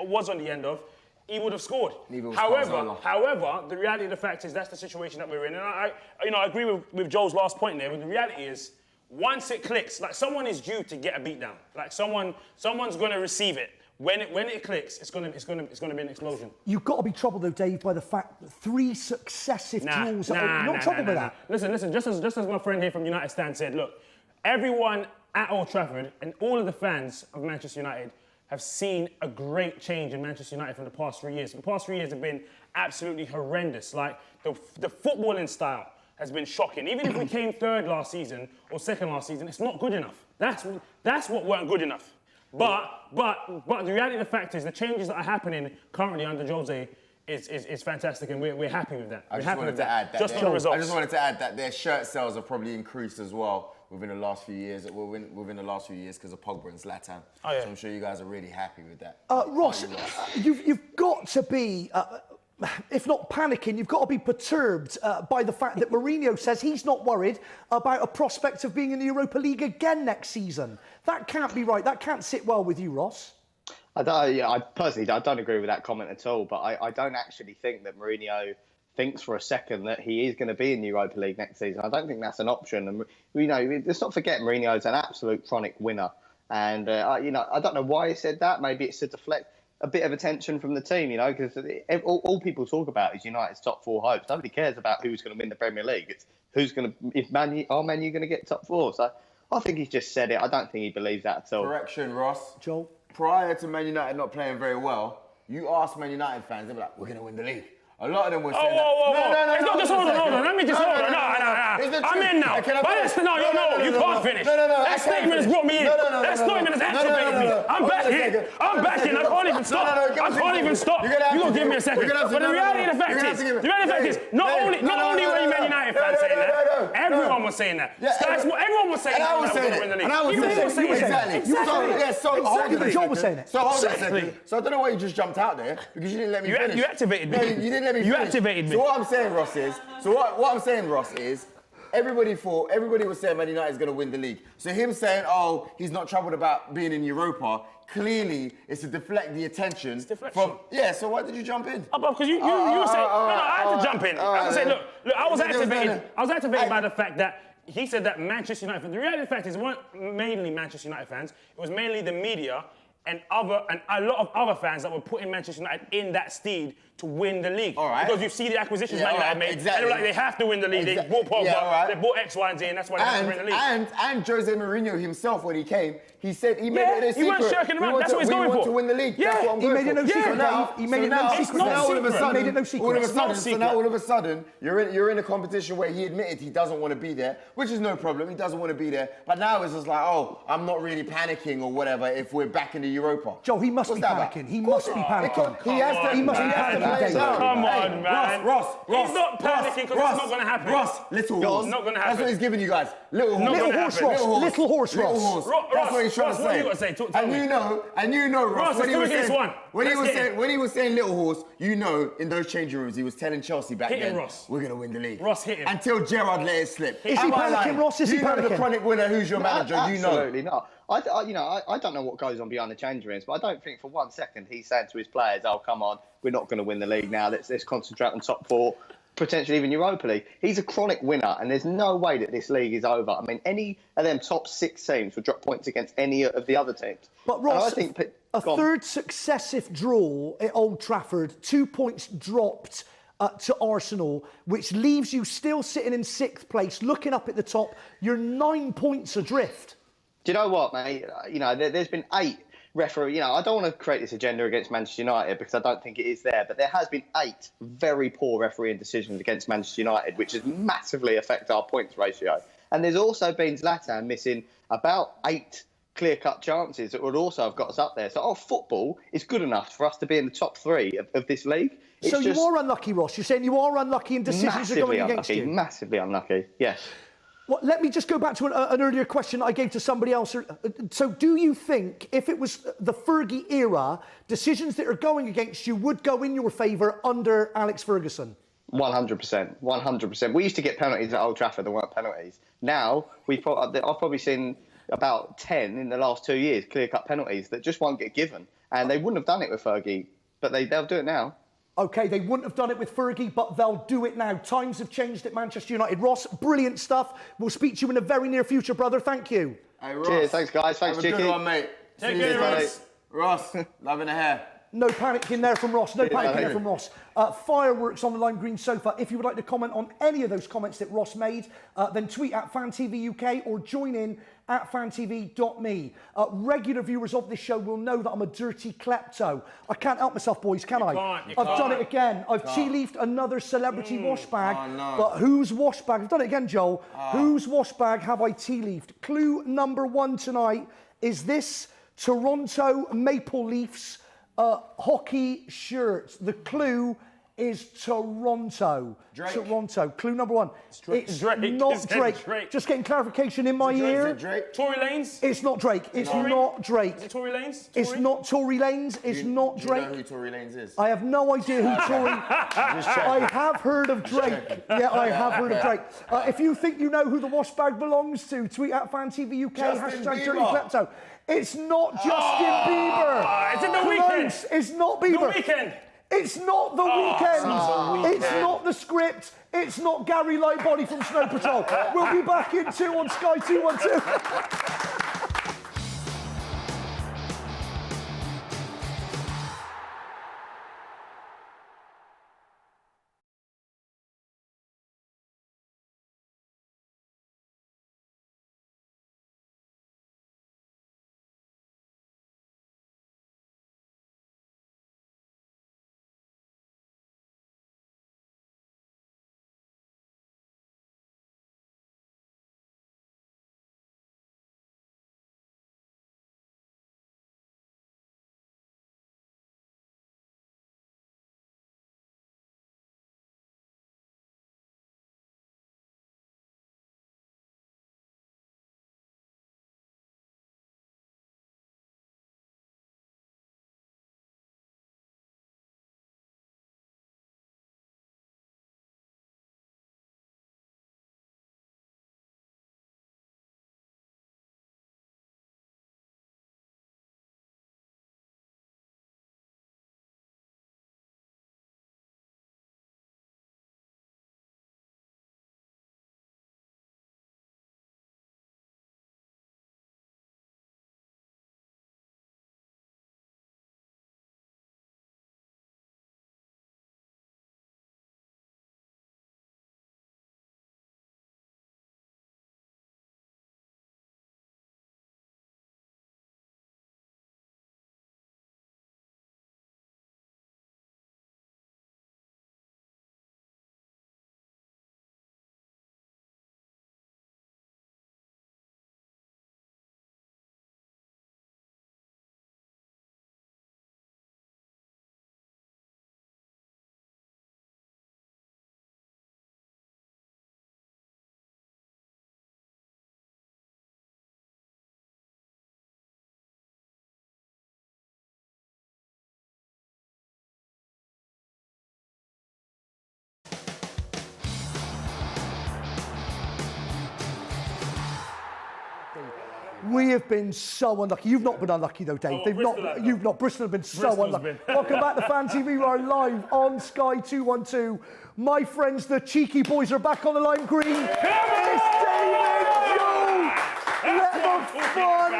was on the end of, he would have scored. However, the reality of the fact is that's the situation that we're in. And I agree with Joel's last point there, but the reality is, once it clicks, like someone is due to get a beat down. Like someone's going to receive it. When it clicks, it's going to be an explosion. You've got to be troubled though, Dave, by the fact that 3 successive draws. You're not troubled by that. Listen. Just as my friend here from United Stand said, look, everyone at Old Trafford and all of the fans of Manchester United have seen a great change in Manchester United from the past 3 years. The past 3 years have been absolutely horrendous. Like the footballing style has been shocking. Even if we came third last season or second last season, it's not good enough. That's what weren't good enough. But the reality of the fact is the changes that are happening currently under Jose is fantastic, and we're happy with that. I just wanted to add that their shirt sales have probably increased as well within the last few years. Within the last few years because of Pogba and Zlatan. Oh, yeah. So I'm sure you guys are really happy with that. Ross, you've got to be. If not panicking, you've got to be perturbed by the fact that Mourinho says he's not worried about a prospect of being in the Europa League again next season. That can't be right. That can't sit well with you, Ross. I personally don't agree with that comment at all, but I don't actually think that Mourinho thinks for a second that he is going to be in the Europa League next season. I don't think that's an option. And, let's not forget Mourinho's an absolute chronic winner. And, I don't know why he said that. Maybe it's to deflect a bit of attention from the team, because all people talk about is United's top 4 hopes. Nobody cares about who's going to win the Premier League. It's if Man U going to get top 4. So I think he's just said it. I don't think he believes that at all. Correction, Ross. Joel? Prior to Man United not playing very well, you ask Man United fans, they'll be like, we're going to win the league. A lot of them were saying No. It's not just hold on. Let me just hold on. No. I'm in now. You can't finish. That statement has brought me in. That statement has activated me. I'm back in. I can't even stop. You're going to give me a second. But the reality of the fact is, not only were you Man United fans saying that, everyone was saying that. Everyone was saying that. And I was saying it. And I was saying it. Exactly. So hold on. Joel was saying it. So hold on a second. So I don't know why you just jumped out there, because you didn't let me finish. You activated me. You didn't let me finish. You activated me. So what I'm saying, Ross, is everybody was saying Man United is going to win the league. So him saying, he's not troubled about being in Europa, clearly it's to deflect the attention from. Yeah. So why did you jump in? Because you were saying I had to jump in. I had to say, look, I was activated. I was activated by the fact that he said that Manchester United fans. The reality of the fact is, it weren't mainly Manchester United fans. It was mainly the media and a lot of other fans that were putting Manchester United in that steed to win the league. All right. Because you see the acquisitions Man United made. Exactly. And they're like, they have to win the league. They bought Pogba, they bought X, Y, and Z, and that's why they have to win the league. And Jose Mourinho himself, when he came, he said he made it a secret. He weren't shirking around. That's what he's going for. We want to win the league. Yeah. That's what I'm going for. He made it no secret, Dave. He made it no secret. So now all of a sudden, He made it no secret. So now all of a sudden, you're in a competition where he admitted he doesn't want to be there, which is no problem. He doesn't want to be there. But now it's just like, I'm not really panicking or whatever if we're back in the Europa. Joe, he must be panicking. He must be panicking. He must be panicking. Come on, man. Ross. He's not panicking because it's not going to happen. Ross, little horse. Not going to happen. That's what he's giving you guys. Little horse. Little horse, Ross. That's what he's trying to say. What you got to say? And you know, Ross, when he was saying little horse, in those changing rooms, he was telling Chelsea back then, we're going to win the league. Ross hit him. Until Gerrard let it slip. Is he panicking, Ross? Is he panicking? You know the chronic winner, who's your manager, Absolutely not. I don't know what goes on behind the changing rooms, but I don't think for 1 second he's saying to his players, come on, we're not going to win the league now. Let's concentrate on top 4, potentially even Europa League. He's a chronic winner, and there's no way that this league is over. I mean, any of them top 6 teams would drop points against any of the other teams. But Ross, a third successive draw at Old Trafford, 2 points dropped to Arsenal, which leaves you still sitting in 6th place, looking up at the top. You're 9 points adrift. Do you know what, mate? There's been 8 referee. I don't want to create this agenda against Manchester United because I don't think it is there, but there has been 8 very poor refereeing decisions against Manchester United, which has massively affected our points ratio. And there's also been Zlatan missing about 8 clear-cut chances that would also have got us up there. So our football is good enough for us to be in the top 3 of this league. So you are unlucky, Ross. You're saying you are unlucky and decisions are going against you? Massively unlucky, yes. Well, let me just go back to an earlier question I gave to somebody else. So do you think if it was the Fergie era, decisions that are going against you would go in your favour under Alex Ferguson? 100%. 100%. We used to get penalties at Old Trafford that weren't penalties. Now, I've probably seen about 10 in the last 2 years, clear-cut penalties that just won't get given. And they wouldn't have done it with Fergie, but they'll do it now. OK, they wouldn't have done it with Fergie, but they'll do it now. Times have changed at Manchester United. Ross, brilliant stuff. We'll speak to you in the very near future, brother. Thank you. Hey, Ross. Cheers. Thanks, guys. Thanks, Have a Chicky. good one, mate. Take care, Ross. Ross, loving the hair. No panic in there from Ross. No panic in there from Ross. Fireworks on the lime green sofa. If you would like to comment on any of those comments that Ross made, then tweet at FanTVUK or join in at fantv.me. Regular viewers of this show will know that I'm a dirty klepto. I can't help myself, boys, can I? I've done it again. I've tea-leafed another celebrity wash bag. Oh, no. But whose wash bag? I've done it again, Joel. Whose wash bag have I tea-leafed? Clue number 1 tonight is this Toronto Maple Leafs hockey shirt. The clue is Toronto. Drake. Toronto. Clue number 1. It's Drake. not It's Drake. Drake. Just getting clarification in my ear. Is it Drake? Tory Lanes? It's not Drake. It's not Drake. Is it Tory Lanes? It's not Tory Lanes. It's not Drake. Do you know who Tory Lanes is? I have no idea who Tory... I have heard of Drake. Yeah, I have heard of Drake. If you think you know who the wash bag belongs to, tweet at FanTVUK, Justin hashtag Dirty Bieber. Klepto. It's not Justin Bieber. It's in the Close. weekend. It's not Bieber. The weekend. It's not The Weekend. It's not The Script. It's not Gary Lightbody from Snow Patrol. We'll be back in 2 on Sky 212. We have been so unlucky. You've not been unlucky though, Dave. They've Bristol not. have, You've not. Bristol have been so Bristol's unlucky. been. Welcome back to Fan TV. We are live on Sky 212. My friends, the cheeky boys, are back on the lime green. It's David Joe. Let the fun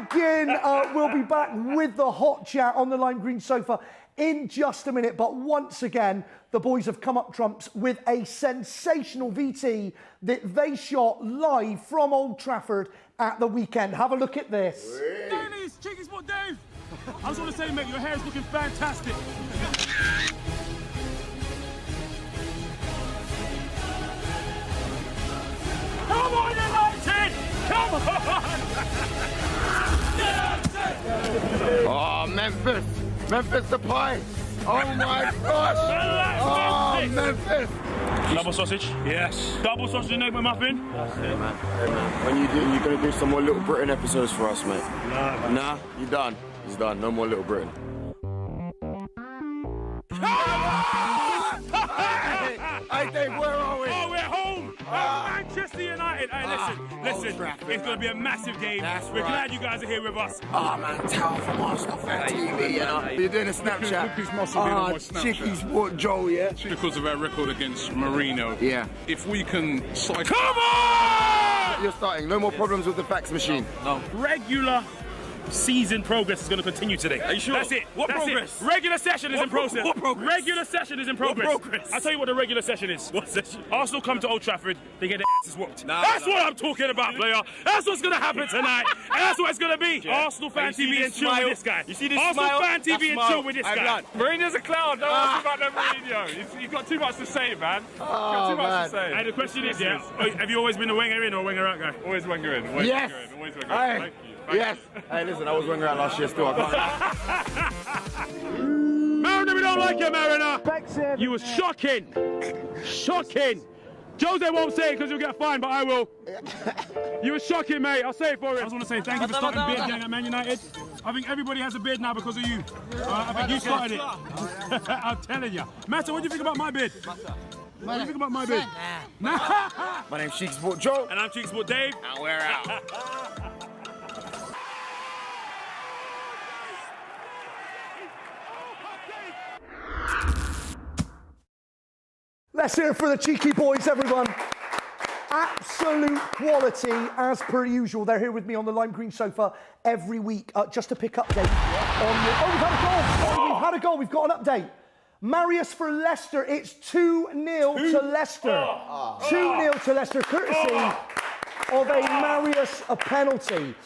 begin. We'll be back with the hot chat on the lime green sofa in just a minute. But once again, the boys have come up trumps with a sensational VT that they shot live from Old Trafford at the weekend. Have a look at this. Davies, Cheeky Sport Dave. I just want to say, mate, your hair's looking fantastic. Come on, United! Come on! Oh, Memphis! Memphis the pie! Oh my gosh! Oh, Memphis! Double sausage? Yes. Double sausage and egg McMuffin? That's it, man. Hey, man. When you're going to do some more Little Britain episodes for us, mate? Nah. Nah? You done? He's done. No more Little Britain. Hey, Dave, where are we? Oh, we're home! Manchester United. Hey, listen. It's going to be a massive game. We're glad you guys are here with us. Oh, man, Towel from Arsenal Fan TV, you know? You're doing a Snapchat. Look who's muscle being on my Snapchat. Chicky Sport Joe, yeah? Because of our record against Mourinho. Yeah. If we can cycle... Come on! You're starting. No more problems with the fax machine. No. Regular season progress is going to continue today. Are you sure? That's it. What That's progress? It. Regular session is in process. What progress? Regular session is in progress. What progress? I'll tell you what the regular session is. What session? Arsenal come to Old Trafford, they get their asses whooped. Nah, that's what I'm talking about, player. That's what's going to happen tonight. And that's what it's going to be. Yeah. Arsenal Fan TV and chill with this guy. You see this Arsenal smile? Fan TV and chill with this guy. Mourinho's a clown. Don't ask about that Mourinho. You've got too much to say, man. You've got too much to say. And the question is, yeah, have you always been a winger in or a winger out guy? Always winger in. Always Yes. winger in. Always winger in. Thank you. Yes. Hey, listen, I was winger out last year still. I can't. Mariner, we don't like you, Mariner. You was shocking. Shocking. Jose won't say it because you'll get fined, but I will. You were shocking, mate. I'll say it for him. I just want to say thank you for starting beard gang at Man United. I think everybody has a beard now because of you. I think you started it. I'm telling you. Matter, what do you think about my beard? What do you think about my beard? My name's Cheeky Sport Joe. And I'm Cheeky Sport Dave. And we're out. Let's hear it for the cheeky boys, everyone. Absolute quality, as per usual. They're here with me on the lime green sofa every week, just to pick update on the... Oh, we've had a goal! Oh, we've had a goal. We've got an update. Marius for Leicester. It's 2-0 to Leicester. 2-0 to Leicester, courtesy of a Marius penalty.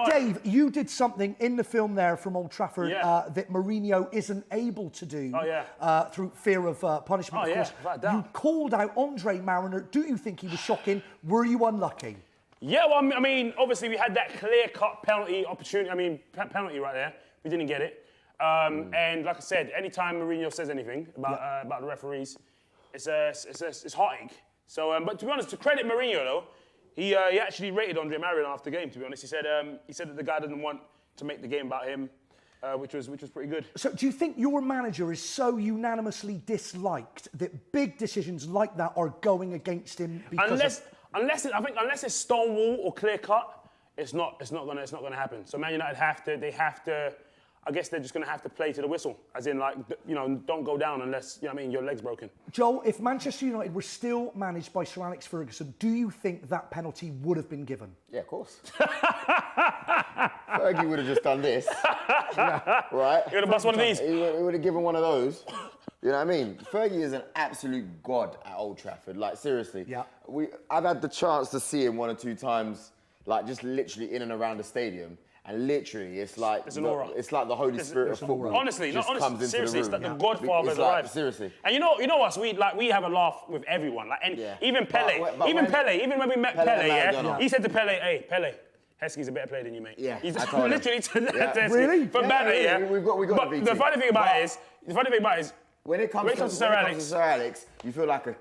Dave, you did something in the film there from Old Trafford that Mourinho isn't able to do through fear of punishment, of course. You called out Andre Mariner. Do you think he was shocking? Were you unlucky? Yeah, well, I mean, obviously we had that clear-cut penalty opportunity. I mean, penalty right there. We didn't get it. And like I said, anytime Mourinho says anything about the referees, it's heartache. So, but to be honest, to credit Mourinho though, he actually rated Andre Mariner after the game. To be honest, he said that the guy didn't want to make the game about him, which was pretty good. So, do you think your manager is so unanimously disliked that big decisions like that are going against him? Because unless it's stonewall or clear cut, it's not gonna happen. So Man United have to. I guess they're just going to have to play to the whistle, as in, like, you know, don't go down unless, you know what I mean, your leg's broken. Joel, if Manchester United were still managed by Sir Alex Ferguson, do you think that penalty would have been given? Yeah, of course. Fergie would have just done this, right? He would have bust one of these. He would have given one of those. You know what I mean? Fergie is an absolute god at Old Trafford. Like, seriously. Yeah. I've had the chance to see him one or two times, like, just literally in and around the stadium. And literally, it's like it's an aura. It's like the Holy Spirit of football. Honestly, seriously, it's like the Godfather has arrived. Seriously. And you know us, we have a laugh with everyone. Like, even Pele, even when we met Pele, he said to Pele, "Hey, Pele, Heskey's a better player than you, mate." Yeah, he's I told literally to Heskey. Really? For Pele, yeah. We've got but the funny thing about it is, when it comes to Sir Alex, you feel like a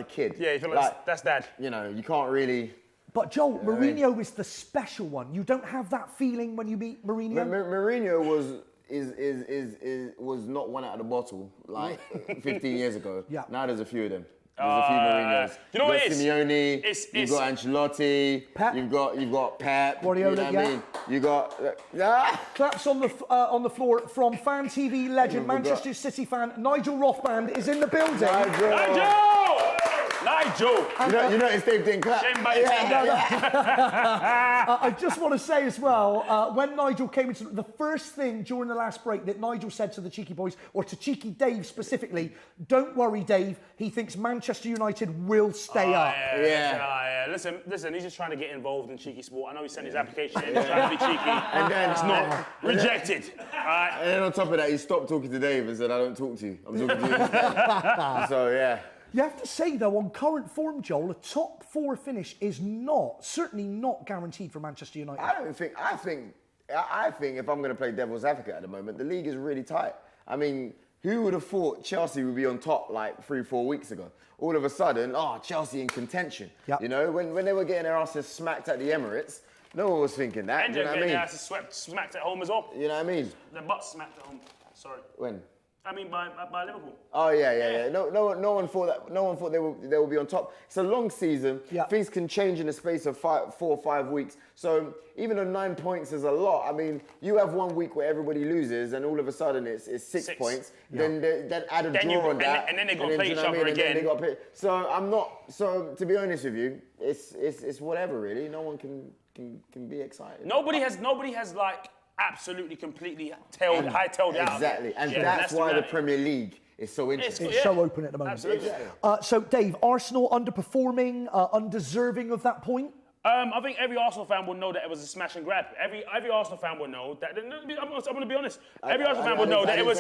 kid. Yeah, you feel like that's dad. You know, you can't really. But Joel, Mourinho is the special one. You don't have that feeling when you meet Mourinho? Mourinho was not one out of the bottle like 15 years ago. Yeah. Now there's a few of them. There's a few Mourinhos. You know what it is? Simeone, you've got Ancelotti, Pep. You've got Pep. Guardiola, you know what I mean? You got Claps on the floor from Fan TV legend, Manchester City fan Nigel Rothband is in the building. Nigel! You notice Dave didn't clap. I just want to say as well, when Nigel came into the first thing during the last break that Nigel said to the Cheeky Boys, or to Cheeky Dave specifically, don't worry, Dave, he thinks Manchester United will stay up. Listen, he's just trying to get involved in Cheeky Sport. I know he sent his application in, he's trying to be cheeky, and then it's not rejected. And then on top of that, he stopped talking to Dave and said, I don't talk to you. I'm talking to you. So, yeah. You have to say, though, on current form, Joel, a top 4 finish is certainly not guaranteed for Manchester United. I think if I'm going to play devil's advocate at the moment, the league is really tight. I mean, Who would have thought Chelsea would be on top like 3-4 weeks ago? All of a sudden, Chelsea in contention. Yep. You know, when they were getting their asses smacked at the Emirates, no one was thinking that. And do you know what I mean? their asses smacked at home as well. You know what I mean? Their butts smacked at home. Sorry. When? I mean by Liverpool. Oh yeah. No one thought that. No one thought they would be on top. It's a long season. Yeah. Things can change in the space of 4 or 5 weeks. So even though 9 points is a lot, I mean, you have 1 week where everybody loses, and all of a sudden it's 6 points. Yeah. Then add a draw on that, and then they got to play each do you know other what I mean? again. And then they got to play. So I'm not. So to be honest with you, it's whatever really. No one can be excited. Nobody has like absolutely completely hightailed out. Exactly, and that's why the Premier League is so interesting. It's so open at the moment. Absolutely. So, Dave, Arsenal underperforming, undeserving of that point? I think every Arsenal fan would know that it was a smash and grab. Every Arsenal fan would know that. I'm going to be honest. Every Arsenal fan would know that it was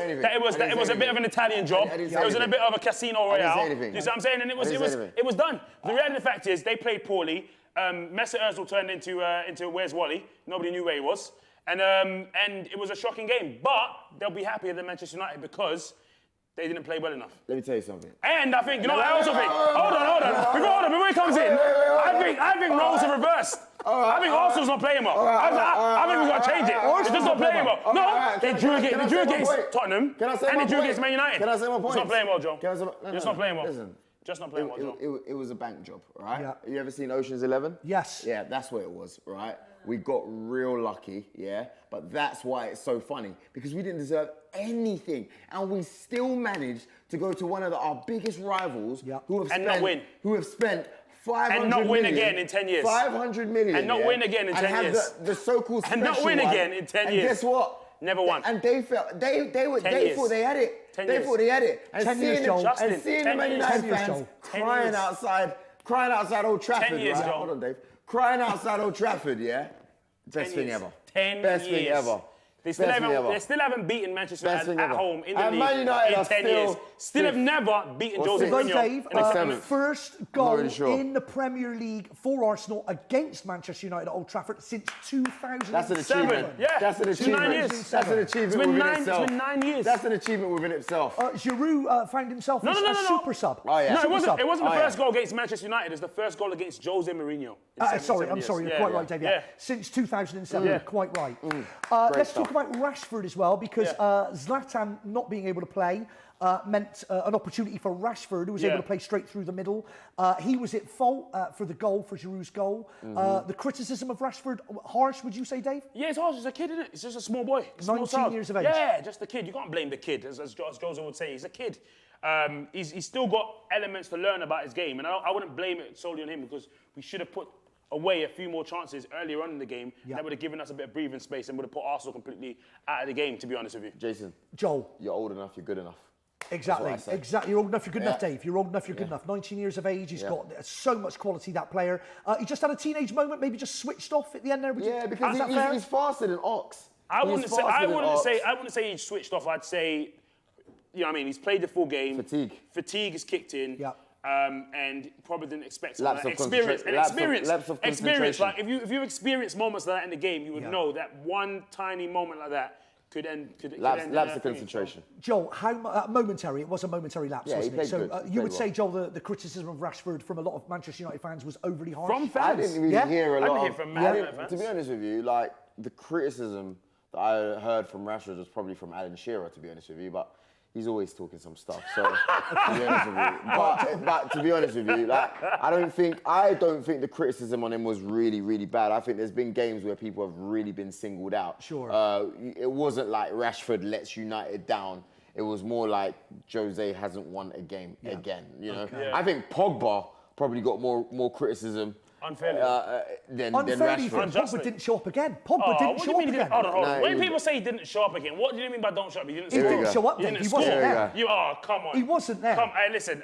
a bit of an Italian job. It was a bit of a casino royale. You see what I'm saying? And it was done. The reality of the fact is they played poorly. Mesut Ozil turned into Where's Wally? Nobody knew where he was. And it was a shocking game. But they'll be happier than Manchester United because they didn't play well enough. Let me tell you something. And I think, I also think, hold on, before he comes in, I think roles are reversed. I think Arsenal's not playing well. I think we've got to change it. It's just not playing well. No, they drew against Tottenham and they drew against Man United. Can I say my point? It's not playing well, Joe. It's not playing well. Listen. Just not playing well, Joe. It was a bank job, right? Yeah. You ever seen Ocean's 11? Yes. Yeah, that's what it was, right? We got real lucky, yeah? But that's why it's so funny, because we didn't deserve anything, and we still managed to go to one of our biggest rivals who have spent 500 and not win million, again in 10 years. 500 million. And not win again in 10 years. And have the so-called and special not win one. again in 10 years. And guess what? Never won. And they thought they had it. They thought they had it. And 10 years, Joel. And seeing the Man United fans crying outside Old Trafford. 10 years, right? Joel. Hold on, Dave. Crying outside Old Trafford, yeah? Best thing ever. 10 Best years. thing ever. They still haven't beaten Manchester United at home in the and league Man United in 10 years. Still have never beaten Jose Mourinho. Dave, first goal in the Premier League for Arsenal against Manchester United at Old Trafford since 2007. That's an achievement. Yeah. That's an achievement. 9 years. That's an achievement within itself. It's been 9 years. That's an achievement within itself. Giroud found himself as a super sub. Oh, yeah. No, it wasn't the first goal against Manchester United. It was the first goal against Jose Mourinho. I'm sorry, you're quite right, Dave. Yeah. Since 2007, you're quite right. Let's talk about Rashford as well, because Zlatan not being able to play meant an opportunity for Rashford, who was able to play straight through the middle. He was at fault for the goal, for Giroud's goal. The criticism of Rashford, harsh, would you say, Dave? Yeah, it's harsh. He's a kid, isn't it? It's just a small boy. 19 years of age. Yeah, just a kid. You can't blame the kid, as Jose would say. He's a kid. He's still got elements to learn about his game, and I wouldn't blame it solely on him, because we should have put away a few more chances earlier on in the game that would have given us a bit of breathing space and would have put Arsenal completely out of the game, to be honest with you. Jason. Joel. You're old enough, you're good enough. Exactly. You're old enough, you're good enough, Dave. You're old enough, you're good enough. 19 years of age, he's got so much quality, that player. He just had a teenage moment, maybe just switched off at the end there. Because he's faster than Ox. I wouldn't say he switched off. I'd say, you know what I mean, he's played the full game. Fatigue has kicked in. Yeah. And probably didn't expect lapse of experience. Experience. Like if you experience moments like that in the game, you would know that one tiny moment like that could end. Lapse of concentration. Joel, how momentary? It was a momentary lapse, wasn't it? So you would say, Joel, the criticism of Rashford from a lot of Manchester United fans was overly harsh. From fans, I didn't really hear a lot. I didn't hear from fans. To be honest with you, like the criticism that I heard from Rashford was probably from Alan Shearer. To be honest with you, but he's always talking some stuff. So to be honest with you, but to be honest with you, like I don't think the criticism on him was really, really bad. I think there's been games where people have really been singled out. Sure. It wasn't like Rashford lets United down. It was more like Jose hasn't won a game again. You know, I think Pogba probably got more criticism. Unfairly. Than Unfairly, Rashford. Pogba didn't show up again. Pogba didn't show up again. Hold on. When people say he didn't show up again, what do you mean by don't show up? He didn't show up. He wasn't there. Come on. He wasn't there. Come, listen.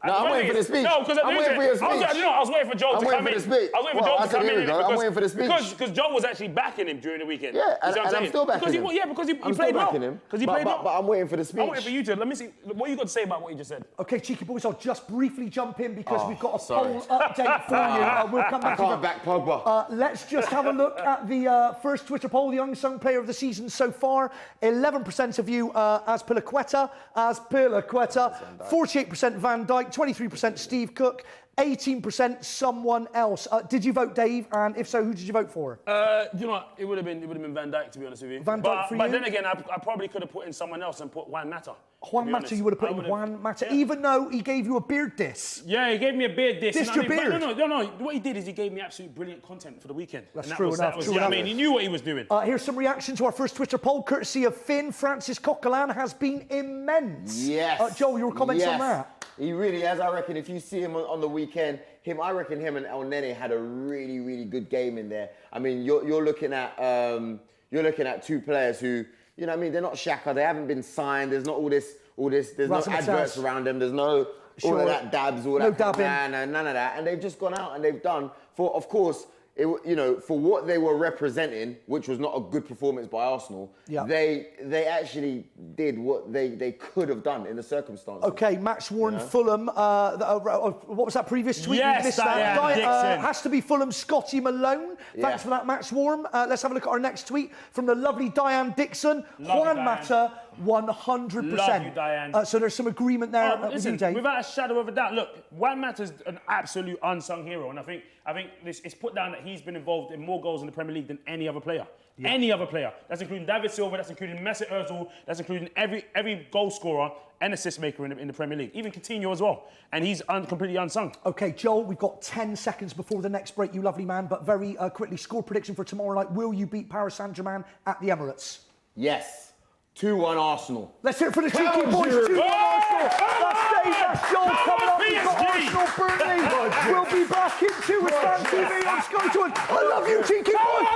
No, I'm waiting for the speech. No, because I'm waiting for your speech. I was waiting for Joe to come in. I was waiting for Joe to come in. I'm waiting for the speech. Because Joe was actually backing him during the weekend. Yeah, and I'm still backing him. Because he played well. Because he played well. But I'm waiting for the speech. I'm waiting for you to. Let me see. What you got to say about what you just said? Okay, cheeky boys, I'll just briefly jump in because we've got a poll update for you. We'll come back I can't back Pogba. Let's just have a look at the first Twitter poll, the unsung player of the season so far. 11% of you as Pilaqueta, 48% Van Dijk, 23% Steve Cook, 18% someone else. Did you vote, Dave? And if so, who did you vote for? You know what? It would have been Van Dijk, to be honest with you. Van Dijk for you? But then again, I probably could have put in someone else and put Juan Mata. Juan Mata, you would have put in Juan Mata, even though he gave you a beard diss. Yeah, he gave me a beard diss. Dissed your beard? No. What he did is he gave me absolute brilliant content for the weekend. That's and true enough. I mean, he knew what he was doing. Here's some reaction to our first Twitter poll, courtesy of Finn. Francis Coquelin has been immense. Yes. Joel, your comments on that? He really has. I reckon if you see him on the weekend, I reckon him and El Nene had a really, really good game in there. I mean, you're looking at two players who, you know what I mean, they're not Shaka, they haven't been signed, there's not all this, there's no adverts around them, there's no all of that dabs, all that none of that. And they've just gone out and they've done of course, for what they were representing, which was not a good performance by Arsenal, they actually did what they could have done in the circumstances. Okay, Max Warren, Fulham. What was that previous tweet? Yes, Diane has to be Fulham, Scotty Malone. Thanks for that, Max Warren. Let's have a look at our next tweet from the lovely Diane Dixon. Juan Mata, 100%. Love you, Diane. So there's some agreement there. Listen, without a shadow of a doubt, look, Juan Mata's an absolute unsung hero, and I think it's put down that he's been involved in more goals in the Premier League than any other player. Yeah. Any other player. That's including David Silva, that's including Mesut Ozil, that's including every goal scorer and assist maker in the Premier League. Even Coutinho as well. And he's completely unsung. Okay, Joel, we've got 10 seconds before the next break, you lovely man, but very quickly, score prediction for tomorrow night. Will you beat Paris Saint-Germain at the Emirates? Yes. 2-1 Arsenal. Let's hear it for the cheeky boys. 2-1 Arsenal. That's Dave, that's Joel. Coming up, we've got Arsenal Burnley. We'll be back in 2 with Fan TV on Sky 2. I love you, cheeky boys.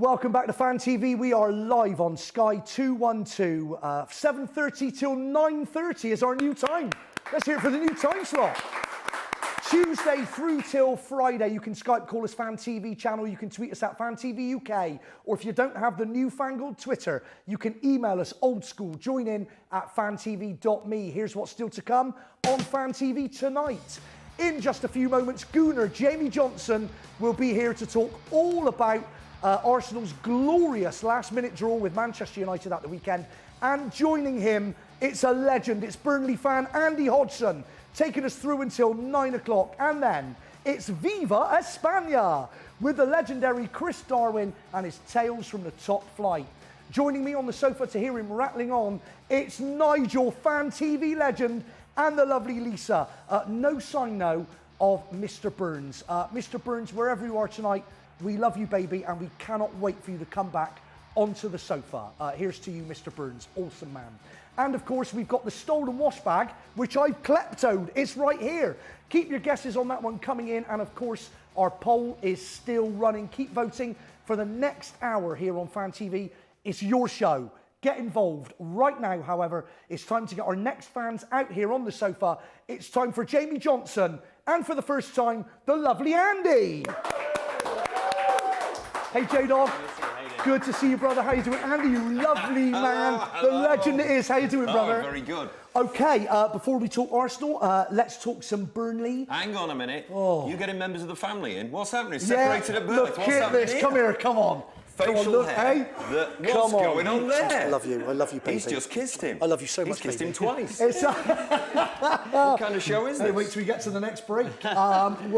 Welcome back to Fan TV. We are live on Sky 212. 7:30 till 9:30 is our new time. Let's hear it for the new time slot. Tuesday through till Friday, you can Skype call us Fan TV channel, you can tweet us at Fan TV UK, or if you don't have the newfangled Twitter, you can email us old school, join in at fantv.me. Here's what's still to come on Fan TV tonight. In just a few moments, Gooner Jamie Johnson will be here to talk all about Arsenal's glorious last-minute draw with Manchester United at the weekend. And joining him, it's a legend, it's Burnley fan Andy Hodgson, taking us through until 9 o'clock. And then it's Viva España with the legendary Chris Darwin and his Tales from the Top Flight. Joining me on the sofa to hear him rattling on, it's Nigel, Fan TV legend, and the lovely Lisa. No sign, no, of Mr. Burns. Mr. Burns, wherever you are tonight, we love you, baby, and we cannot wait for you to come back onto the sofa. Here's to you, Mr. Burns, awesome man. And of course, we've got the stolen wash bag, which I've kleptoed. It's right here. Keep your guesses on that one coming in. And of course, our poll is still running. Keep voting for the next hour here on Fan TV. It's your show. Get involved. Right now, however, it's time to get our next fans out here on the sofa. It's time for Jamie Johnson. And for the first time, the lovely Andy. Hey, J-Dog. Good to see you, brother. How you doing? Andy, you lovely man. The legend it is. How you doing, brother? Very good. Okay, before we talk Arsenal, let's talk some Burnley. Hang on a minute. Oh. You getting members of the family in? What's happening? Separated at birth. Look What's at happening this. here? Come here, come on. Facial look, hair. hey? What's going on there? I love you, baby. He's just kissed him. I love you so He's much, kissed baby. him twice. It's, what kind of show is this? Hey, wait till we get to the next break. Andy,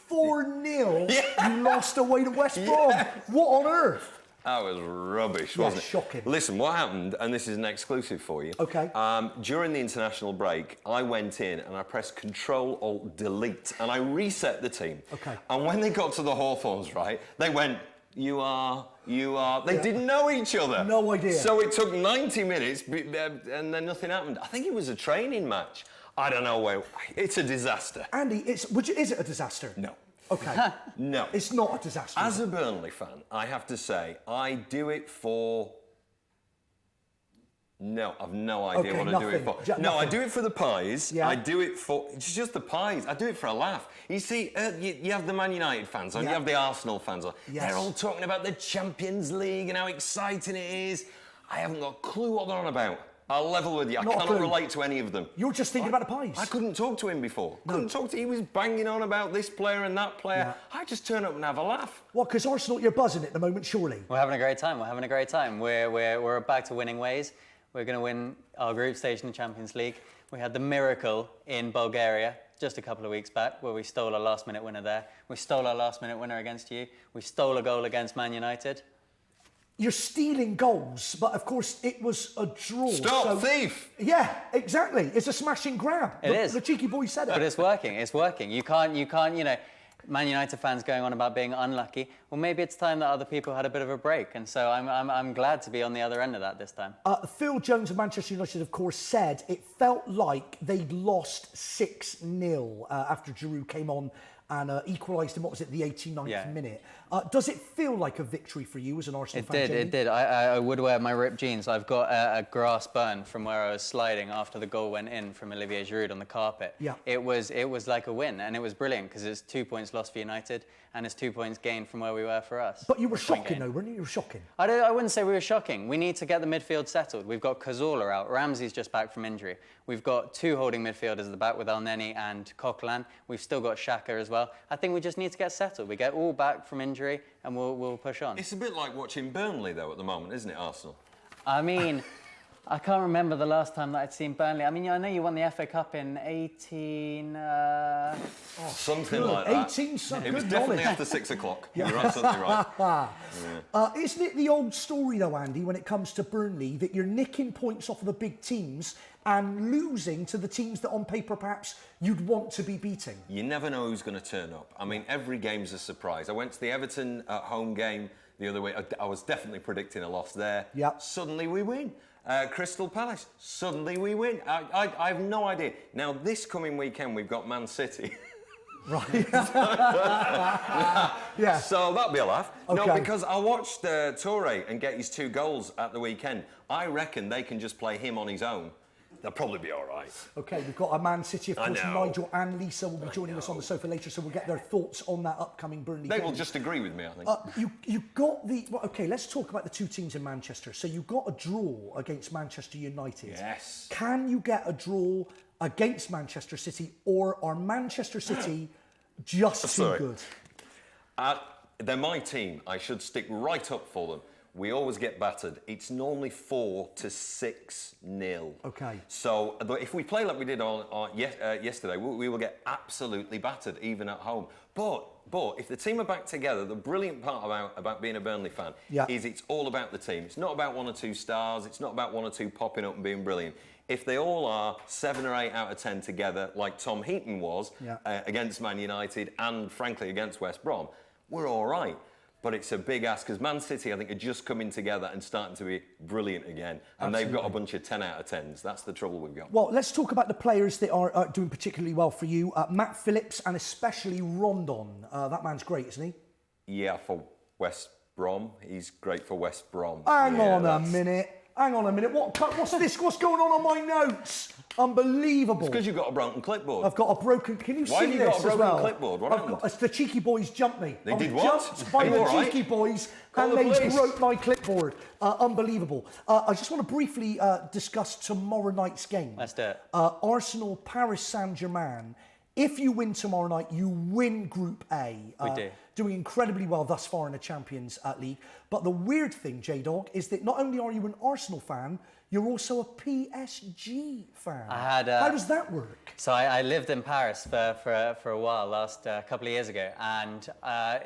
4-0. You lost away to West Brom. What on earth? That was rubbish, wasn't it? Shocking. Listen, what happened, and this is an exclusive for you. Okay. During the international break, I went in and I pressed Control-Alt-Delete, and I reset the team. Okay. And when they got to the Hawthorns, right, they went, you are. They didn't know each other. No idea. So it took 90 minutes, and then nothing happened. I think it was a training match. I don't know where. It's a disaster. Andy, is it a disaster? No. Okay. No. It's not a disaster. As a Burnley fan, I have to say, I do it for... No, I've no idea what I do it for. No, I do it for the pies. Yeah. I do it for... It's just the pies. I do it for a laugh. You see, you have the Man United fans on, you have the Arsenal fans on. Yes. They're all talking about the Champions League and how exciting it is. I haven't got a clue what they're on about. I'll level with you. I cannot relate to any of them. You're just thinking about the pies. I couldn't talk to him before. He was banging on about this player and that player. Yeah. I just turn up and have a laugh. What, because Arsenal, you're buzzing at the moment, surely? We're having a great time. We're back to winning ways. We're going to win our group stage in the Champions League. We had the miracle in Bulgaria just a couple of weeks back where we stole a last-minute winner there. We stole our last-minute winner against you. We stole a goal against Man United. You're stealing goals, but of course it was a draw. Stop, thief! Yeah, exactly. It's a smash and grab. It is. The cheeky boy said it. But it's working. It's working. You can't, Man United fans going on about being unlucky. Well, maybe it's time that other people had a bit of a break, and so I'm glad to be on the other end of that this time. Phil Jones of Manchester United, of course, said it felt like they'd lost 6-0 after Giroud came on and equalised in, what was it, the 89th minute. Does it feel like a victory for you as an Arsenal fan? It did. I would wear my ripped jeans. I've got a grass burn from where I was sliding after the goal went in from Olivier Giroud on the carpet. Yeah. It was like a win, and it was brilliant because it's 2 points lost for United and it's 2 points gained from where we were for us. But you were shocking, though, weren't you? You were shocking. I wouldn't say we were shocking. We need to get the midfield settled. We've got Cazorla out. Ramsey's just back from injury. We've got 2 holding midfielders at the back with Elneny and Coquelin. We've still got Xhaka as well. I think we just need to get settled. We get all back from injury and we'll push on. It's a bit like watching Burnley, though, at the moment, isn't it, Arsenal? I mean, I can't remember the last time that I'd seen Burnley. I mean, I know you won the FA Cup in 18... something like that. 18 something. It was definitely after 6 o'clock. You're absolutely right. Isn't it the old story, though, Andy, when it comes to Burnley, that you're nicking points off of the big teams and losing to the teams that on paper perhaps you'd want to be beating? You never know who's going to turn up. I mean, every game's a surprise. I went to the Everton home game the other way. I was definitely predicting a loss there. Yeah. Suddenly we win. Crystal Palace, suddenly we win. I have no idea. Now, this coming weekend, we've got Man City. Right. Yeah. So that'll be a laugh. No, Okay. because I watched Toure and get his 2 goals at the weekend. I reckon they can just play him on his own. They'll probably be all right. Okay, we've got a Man City, of I course. know. Nigel and Lisa will be joining us on the sofa later, so we'll get their thoughts on that upcoming Burnley They game. will just agree with me, I think. You got the... Well, OK, let's talk about the 2 teams in Manchester. So you got a draw against Manchester United. Yes. Can you get a draw against Manchester City, or are Manchester City just too good? They're my team. I should stick right up for them. We always get battered. It's normally 4-6-0. Okay. So if we play like we did yesterday, we will get absolutely battered, even at home. But if the team are back together, the brilliant part about being a Burnley fan is it's all about the team. It's not about 1 or 2 stars. It's not about 1 or 2 popping up and being brilliant. If they all are 7 or 8 out of 10 together, like Tom Heaton was against Man United and, frankly, against West Brom, we're all right. But it's a big ask, because Man City, I think, are just coming together and starting to be brilliant again. And they've got a bunch of 10 out of 10s. That's the trouble we've got. Well, let's talk about the players that are doing particularly well for you. Matt Phillips and especially Rondon. That man's great, isn't he? Yeah, for West Brom. He's great for West Brom. Hang on a minute. What's this? What's going on my notes? Unbelievable. It's because you've got a broken clipboard. I've got a broken... Can you Why see have you this got a broken as well? clipboard? What happened? It's the cheeky boys jumped me. They I did was what? jumped by Are you the all right? cheeky boys Call and the they police. broke my clipboard. Unbelievable. I just want to briefly discuss tomorrow night's game. Let's do it. Arsenal, Paris Saint-Germain. If you win tomorrow night, you win Group A. We do. Doing incredibly well thus far in the Champions League. But the weird thing, J-Dog, is that not only are you an Arsenal fan, you're also a PSG fan. How does that work? So I lived in Paris for a while, last couple of years ago, and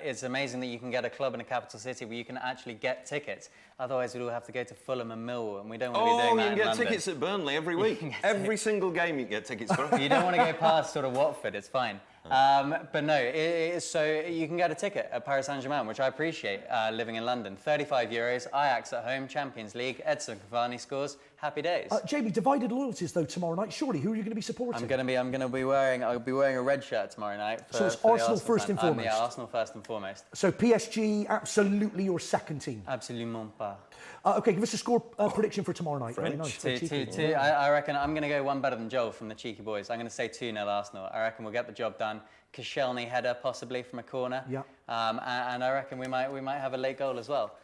it's amazing that you can get a club in a capital city where you can actually get tickets. Otherwise, we'd all have to go to Fulham and Millwall, and we don't want to be doing that you in can get London. tickets at Burnley every week. Every single game you can get tickets for. You don't want to go past sort of Watford, it's fine. But no, so you can get a ticket at Paris Saint-Germain, which I appreciate living in London. €35, Ajax at home, Champions League, Edson Cavani scores, happy days. Jamie, divided loyalties though tomorrow night. Surely, who are you going to be supporting? I'll be wearing a red shirt tomorrow night. So it's Arsenal first and foremost. Yeah, Arsenal first and foremost. So PSG, absolutely your second team. Absolument pas. Okay, give us a score prediction for tomorrow night. Very nice. Two. I reckon I'm going to go one better than Joel from the cheeky boys. I'm going to say 2-0 Arsenal. I reckon we'll get the job done. Koscielny header possibly from a corner. Yeah. And I reckon we might have a late goal as well.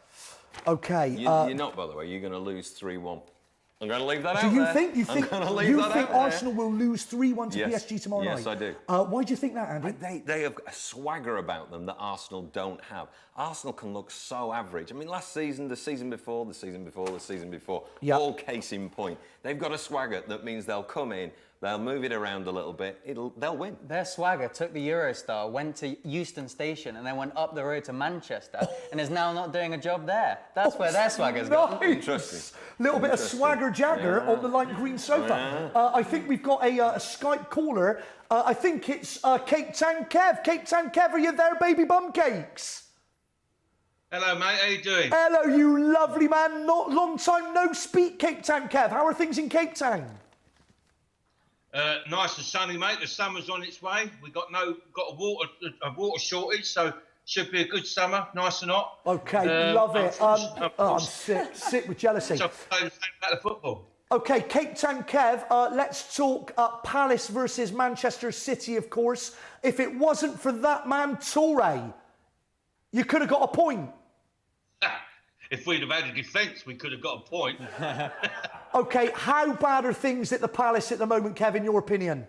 Okay. You're not, by the way. You're going to lose 3-1. I'm going to leave that out Do you there. think Arsenal will lose 3-1 to PSG tomorrow night? Yes, I do. Why do you think that, Andy? They have a swagger about them that Arsenal don't have. Arsenal can look so average. I mean, last season, the season before, all case in point. They've got a swagger that means they'll come in, they'll move it around a little bit, they'll win. Their swagger took the Eurostar, went to Euston Station, and then went up the road to Manchester, and is now not doing a job there. That's where their swagger's gone. Interesting. Little bit of swagger jagger on the light green sofa. I think we've got a Skype caller. I think it's Cape Town Kev. Cape Town Kev, are you there, baby bum cakes? Hello, mate. How you doing? Hello, you lovely man. Not long time no speak, Cape Town Kev. How are things in Cape Town? Nice and sunny, mate. The summer's on its way. We got a water shortage, so should be a good summer. Nice and hot. Okay, love it. I'm sick with jealousy. So about the football. Okay, Cape Town Kev. Let's talk Palace versus Manchester City, of course. If it wasn't for that man Toure, you could have got a point. If we'd have had a defence, we could have got a point. Okay, how bad are things at the Palace at the moment, Kev, in your opinion?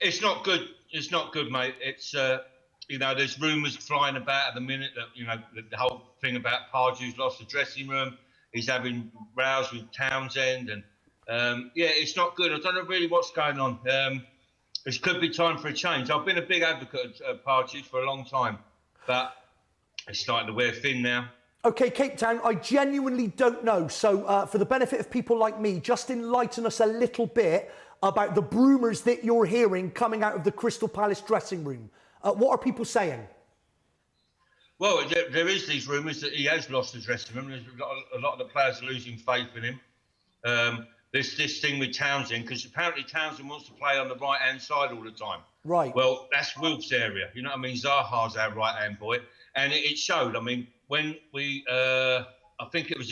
It's not good. It's not good, mate. It's, there's rumours flying about at the minute that, the whole thing about Pardew's lost the dressing room. He's having rows with Townsend. And, it's not good. I don't know really what's going on. It could be time for a change. I've been a big advocate of Pardew's for a long time, but it's starting to wear thin now. Okay, Cape Town, I genuinely don't know. So for the benefit of people like me, just enlighten us a little bit about the rumours that you're hearing coming out of the Crystal Palace dressing room. What are people saying? Well, there is these rumours that he has lost the dressing room. There's a lot of the players are losing faith in him. This thing with Townsend, because apparently Townsend wants to play on the right-hand side all the time. Right. Well, that's Wilf's area. You know what I mean? Zaha's our right-hand boy. And it showed. I mean, when we, I think it was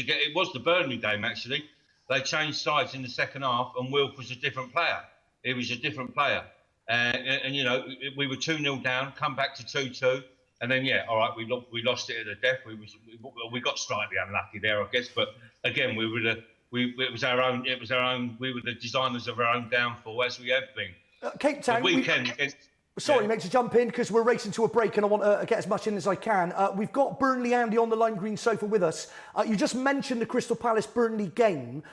the Burnley game, actually. They changed sides in the second half, and Wilf was a different player. He was a different player. And you know, we were 2-0 down, come back to 2-2. And then, yeah, all right, we lost it at the death. We got slightly unlucky there, I guess. But again, it was our own. We were the designers of our own downfall, as we have been. Cape Town. Sorry, mate, to jump in because we're racing to a break and I want to get as much in as I can. We've got Burnley Andy on the lime green sofa with us. You just mentioned the Crystal Palace Burnley game.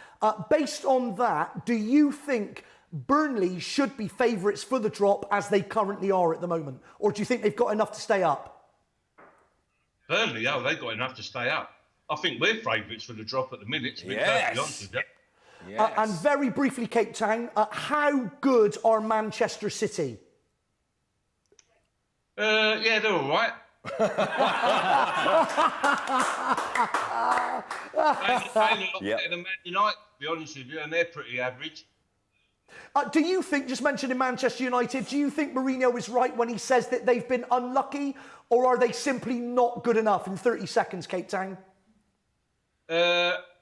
Based on that, do you think Burnley should be favourites for the drop as they currently are at the moment, or do you think they've got enough to stay up? Burnley, they've got enough to stay up. I think we're favourites for the drop at the minute, to be perfectly honest with you. Yes. And very briefly, Cape Town, how good are Manchester City? Yeah, they're all right. They're a lot better than Man United, to be honest with you, and they're pretty average. Do you think, just mentioning Manchester United, do you think Mourinho is right when he says that they've been unlucky, or are they simply not good enough? In 30 seconds, Cape Town.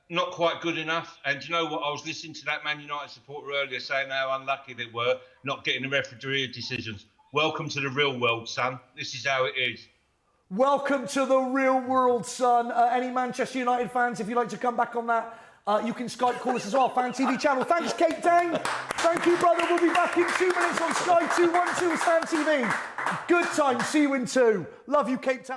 Not quite good enough. And do you know what? I was listening to that Man United supporter earlier saying how unlucky they were not getting the referee decisions. Welcome to the real world, son. This is how it is. Welcome to the real world, son. Any Manchester United fans, if you'd like to come back on that, you can Skype call us as well, Fan TV channel. Thanks, Cape Town. Thank you, brother. We'll be back in 2 minutes on Sky 212 as Fan TV. Good time. See you in 2. Love you, Cape Town.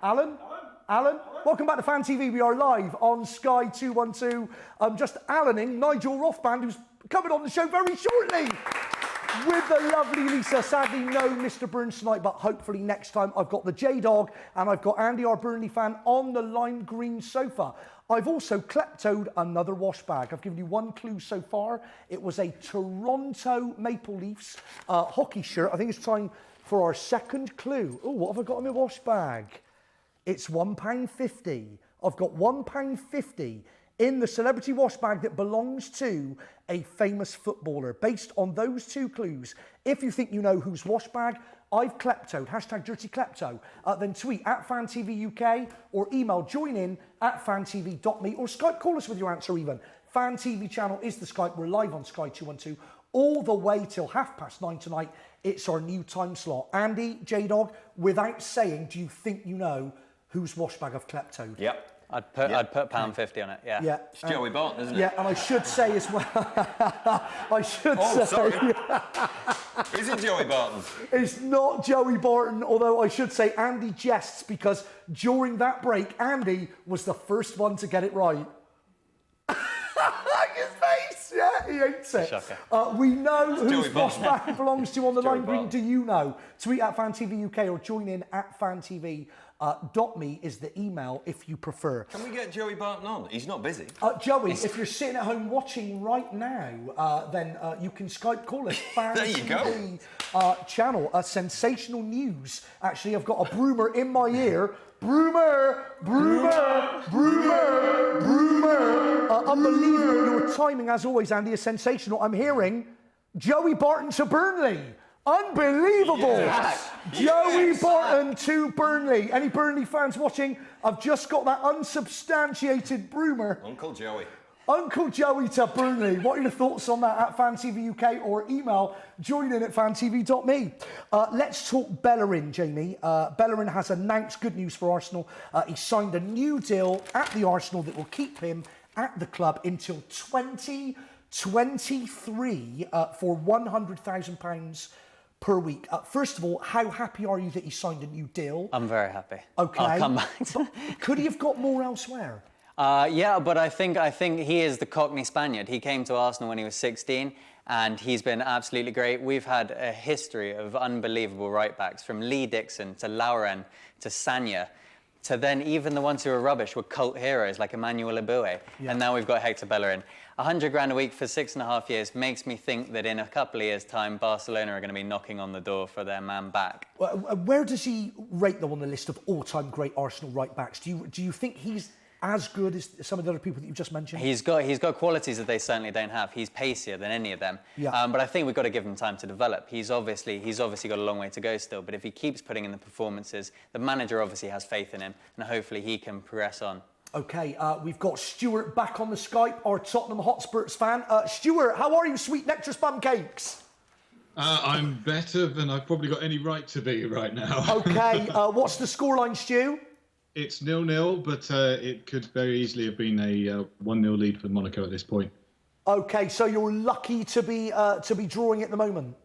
Alan? Welcome back to Fan TV. We are live on Sky 212. I'm just Alaning Nigel Rothband, who's coming on the show very shortly with the lovely Lisa. Sadly, no Mr. Burns tonight, but hopefully next time. I've got the J-Dog and I've got Andy, our Burnley fan, on the lime green sofa. I've also kleptoed another wash bag. I've given you one clue so far. It was a Toronto Maple Leafs hockey shirt. I think it's time for our second clue. Oh, what have I got in my wash bag? It's £1.50. I've got £1.50 in the celebrity wash bag that belongs to a famous footballer. Based on those two clues, if you think you know whose wash bag I've kleptoed, #DirtyKlepto, then tweet at FanTVUK or email joinin@fantv.me or Skype call us with your answer even. Fan TV channel is the Skype. We're live on Sky 212. all the way till 9:30 tonight. It's our new time slot. Andy, J-Dog, without saying, do you think you know who's Washbag of Klepto? Yep. I'd put £1.50 on it, yeah. Yeah. It's Joey Barton, isn't it? Yeah, and I should say as well, Sorry. Is it Joey Barton? It's not Joey Barton, although I should say Andy jests because during that break, Andy was the first one to get it right. His face, yeah, he hates it. We know whose Washbag belongs to on the line. Green, do you know? Tweet at FanTV UK or join in at FanTV. .me is the email if you prefer. Can we get Joey Barton on? He's not busy. Joey, if you're sitting at home watching right now, then you can Skype call us. There you go. Channel. Sensational news. Actually, I've got a broomer in my ear. Broomer. Unbelievable. Your timing, as always, Andy, is sensational. I'm hearing Joey Barton to Burnley. Unbelievable! Yes. Joey Barton to Burnley. Any Burnley fans watching? I've just got that unsubstantiated broomer. Uncle Joey. Uncle Joey to Burnley. What are your thoughts on that at FanTV UK or email join in at fantv.me. Let's talk Bellerin, Jamie. Bellerin has announced good news for Arsenal. He signed a new deal at the Arsenal that will keep him at the club until 2023 for £100,000 per week. First of all, how happy are you that he signed a new deal? I'm very happy. Okay. I'll come back. Could he have got more elsewhere? Yeah, but I think he is the Cockney Spaniard. He came to Arsenal when he was 16, and he's been absolutely great. We've had a history of unbelievable right-backs, from Lee Dixon to Lauren to Sanya, to then even the ones who were rubbish were cult heroes like Emmanuel Eboué. Yeah. And now we've got Hector Bellerin. 100 grand a week for 6.5 years makes me think that in a couple of years' time, Barcelona are going to be knocking on the door for their man back. Where does he rate them on the list of all-time great Arsenal right-backs? Do you think he's as good as some of the other people that you just mentioned? He's got qualities that they certainly don't have. He's pacier than any of them. Yeah. But I think we've got to give him time to develop. He's obviously got a long way to go still, but if he keeps putting in the performances, the manager obviously has faith in him, and hopefully he can progress on. Okay, we've got Stuart back on the Skype, our Tottenham Hotspurs fan. Stuart, how are you, sweet nectar spam cakes? I'm better than I've probably got any right to be right now. Okay, what's the scoreline, Stu? It's 0-0, but it could very easily have been a 1-0 lead for Monaco at this point. Okay, so you're lucky to be drawing at the moment.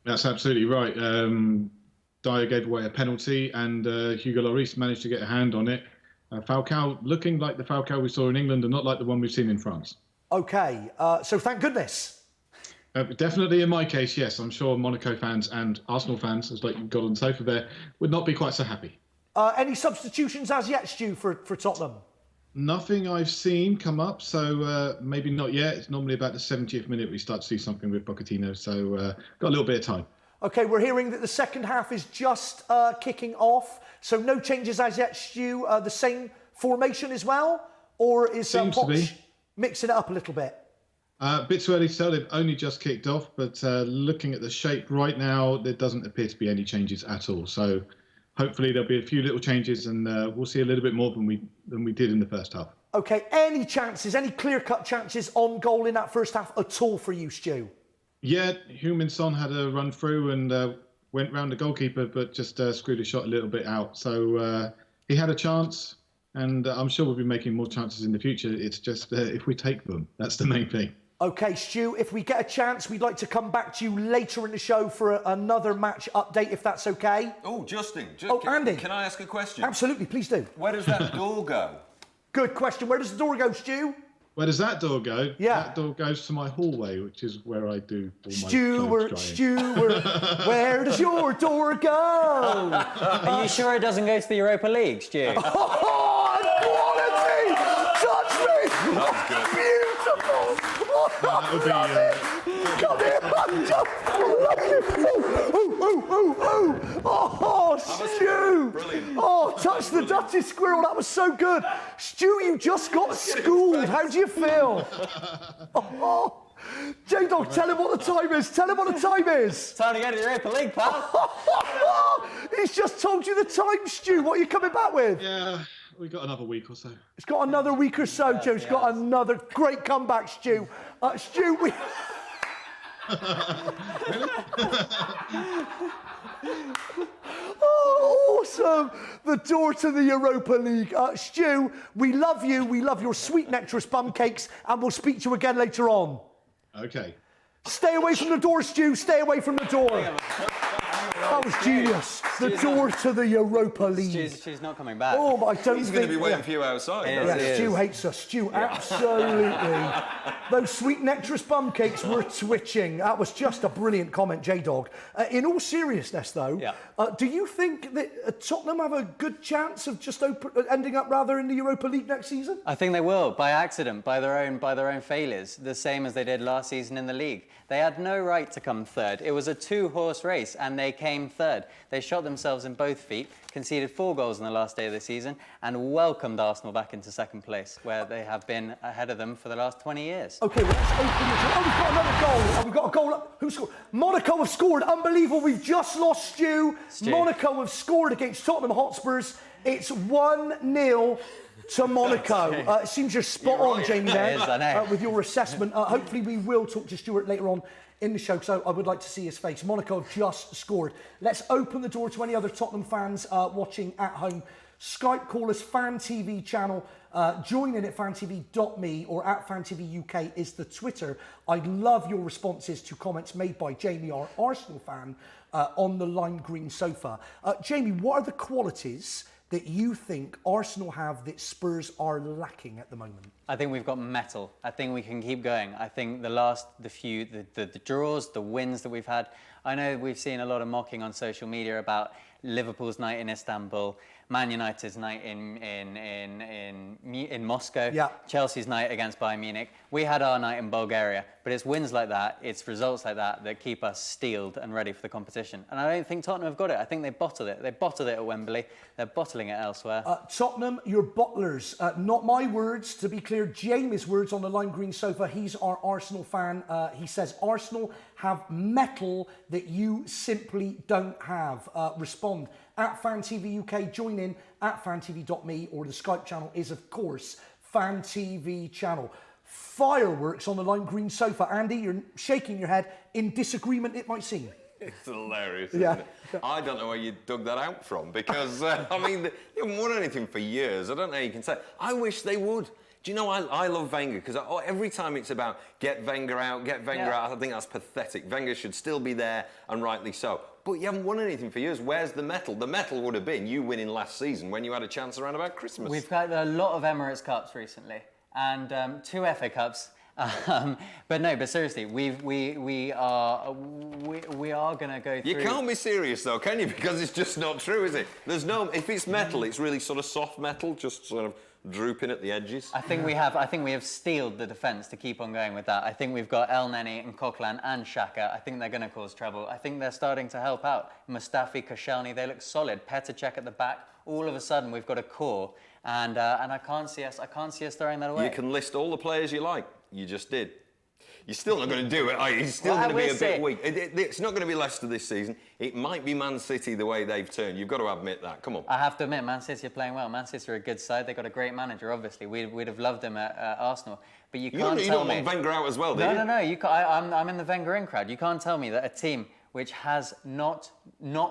That's absolutely right. Dyer gave away a penalty, and Hugo Lloris managed to get a hand on it. Falcao looking like the Falcao we saw in England and not like the one we've seen in France. Okay, so thank goodness. Definitely in my case, yes. I'm sure Monaco fans and Arsenal fans, as like you got on the sofa there, would not be quite so happy. Any substitutions as yet, Stu, for Tottenham? Nothing I've seen come up, so maybe not yet. It's normally about the 70th minute we start to see something with Pochettino, so got a little bit of time. Okay, we're hearing that the second half is just kicking off, so no changes as yet, Stu. The same formation as well? Or is Poch mixing it up a little bit? A bit too early to tell. They've only just kicked off, but looking at the shape right now, there doesn't appear to be any changes at all. So hopefully there'll be a few little changes, and we'll see a little bit more than we did in the first half. Okay, any clear-cut chances on goal in that first half at all for you, Stu? Yeah, Heung-min Son had a run through and went round the goalkeeper, but just screwed his shot a little bit out. So he had a chance, and I'm sure we'll be making more chances in the future. It's just if we take them, that's the main thing. Okay, Stu, if we get a chance, we'd like to come back to you later in the show for another match update, if that's okay. Oh, Justin. Andy. Can I ask a question? Absolutely, please do. Where does that door go? Good question. Where does the door go, Stu? Where does that door go? Yeah. That door goes to my hallway, which is where I do all my Stuart, where does your door go? Are you sure it doesn't go to the Europa League, Stu? Oh, quality! Touch me! That's good. Beautiful! That would be, Come here! Oh, Stu! Brilliant. Oh, touch the Dutty squirrel. That was so good. Stu, you just got schooled. How do you feel? Oh. J-Dog, tell him what the time is. Tell him what the time is. Time to go to the Europa League, pal. He's just told you the time, Stu. What are you coming back with? Yeah, we've got another week or so. It's got another week or so, Joe. It's got another great comeback, Stu. Stu, Oh, awesome! The door to the Europa League. Stu, we love you. We love your sweet nectarous bum cakes, and we'll speak to you again later on. Okay. Stay away from the door, Stu. Stay away from the door. That was genius. The door to the Europa League. Stu's not coming back. Oh, I don't He's think... going to be waiting for you outside. Yeah, Stu hates us. Stu, absolutely. Those sweet nectarous bum cakes were twitching. That was just a brilliant comment, J-Dog. In all seriousness, though, do you think that Tottenham have a good chance of just ending up rather in the Europa League next season? I think they will, by accident, by their own failures, the same as they did last season in the league. They had no right to come third. It was a two-horse race, and they came third. They shot themselves in both feet, conceded 4 goals on the last day of the season, and welcomed Arsenal back into second place, where they have been ahead of them for the last 20 years. OK, well, let's open the door. Oh, we've got another goal. Oh, we've got a goal up. Who scored? Monaco have scored. Unbelievable. We've just lost Stu. Monaco have scored against Tottenham Hotspurs. It's 1-0 to Monaco. It seems you're spot on, Jamie, there, It is, I know. with your assessment. Hopefully we will talk to Stuart later on in the show, because I would like to see his face. Monaco have just scored. Let's open the door to any other Tottenham fans watching at home. Skype, call us, Fan TV channel. Join in at fantv.me or at FanTVUK is the Twitter. I love your responses to comments made by Jamie, our Arsenal fan, on the lime green sofa. Jamie, what are the qualities that you think Arsenal have that Spurs are lacking at the moment? I think we've got metal. I think we can keep going. I think the draws, the wins that we've had. I know we've seen a lot of mocking on social media about Liverpool's night in Istanbul, Man United's night in Moscow, Chelsea's night against Bayern Munich. We had our night in Bulgaria, but it's wins like that, it's results like that that keep us steeled and ready for the competition. And I don't think Tottenham have got it. I think they bottled it. They bottled it at Wembley. They're bottling it elsewhere. Tottenham, your bottlers. Not my words, to be clear, Jamie's words on the lime green sofa. He's our Arsenal fan. He says Arsenal have metal that you simply don't have. Respond at FanTV UK. Join in at fantv.me, or the Skype channel is, of course, FanTV channel. Fireworks on the lime green sofa. Andy, you're shaking your head in disagreement, it might seem. It's hilarious, isn't it? I don't know where you dug that out from, because, I mean, they haven't won anything for years. I don't know how you can say. I wish they would. Do you know, I love Wenger, because every time it's about get Wenger out, I think that's pathetic. Wenger should still be there, and rightly so. But you haven't won anything for years. Where's the metal? The metal would have been you winning last season when you had a chance around about Christmas. We've got a lot of Emirates Cups recently, and 2 FA Cups. But seriously, we are going to go through... You can't be serious though, can you? Because it's just not true, is it? There's no... If it's metal, it's really sort of soft metal, just sort of drooping at the edges. I think we have steeled the defence to keep on going with that. I think we've got El Neni and Coquelin and Xhaka. I think they're going to cause trouble. I think they're starting to help out. Mustafi, Koscielny, they look solid. Petr Cech at the back. All of a sudden, we've got a core, and I can't see us throwing that away. You can list all the players you like. You just did. You're still not going to do it, are you? You're still going to be a bit weak. It's not going to be Leicester this season. It might be Man City the way they've turned. You've got to admit that. Come on. I have to admit, Man City are playing well. Man City are a good side. They've got a great manager, obviously. We'd have loved him at Arsenal. But you can't tell me... You don't want Wenger out as well, do you? No. I'm in the Wenger in crowd. You can't tell me that a team which has not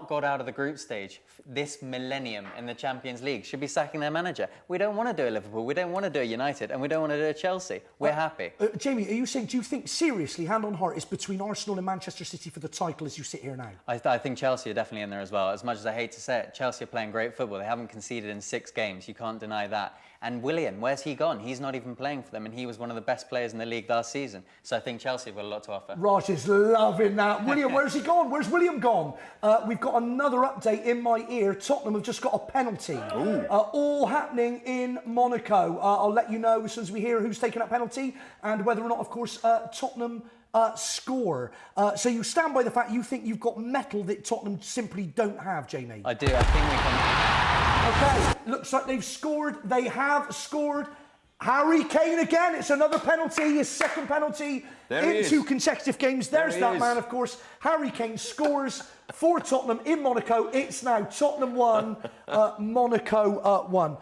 got out of the group stage this millennium in the Champions League should be sacking their manager. We don't want to do a Liverpool, we don't want to do a United, and we don't want to do a Chelsea. We're happy. Jamie, are you saying, do you think, seriously, hand on heart, it's between Arsenal and Manchester City for the title as you sit here now? I think Chelsea are definitely in there as well. As much as I hate to say it, Chelsea are playing great football. They haven't conceded in 6 games. You can't deny that. And Willian, where's he gone? He's not even playing for them, and he was one of the best players in the league last season. So I think Chelsea have got a lot to offer. Raj is loving that. William, where's he gone? Where's William gone? We've got another update in my ear. Tottenham have just got a penalty. All happening in Monaco. I'll let you know as soon as we hear who's taking that penalty and whether or not, of course, Tottenham score. So you stand by the fact you think you've got metal that Tottenham simply don't have, Jamie? I do. I think we can... Okay, looks like they've scored. They have scored. Harry Kane again. It's another penalty, his second penalty in 2 consecutive games. There's that man, of course. Harry Kane scores for Tottenham in Monaco. It's now Tottenham 1, Monaco 1.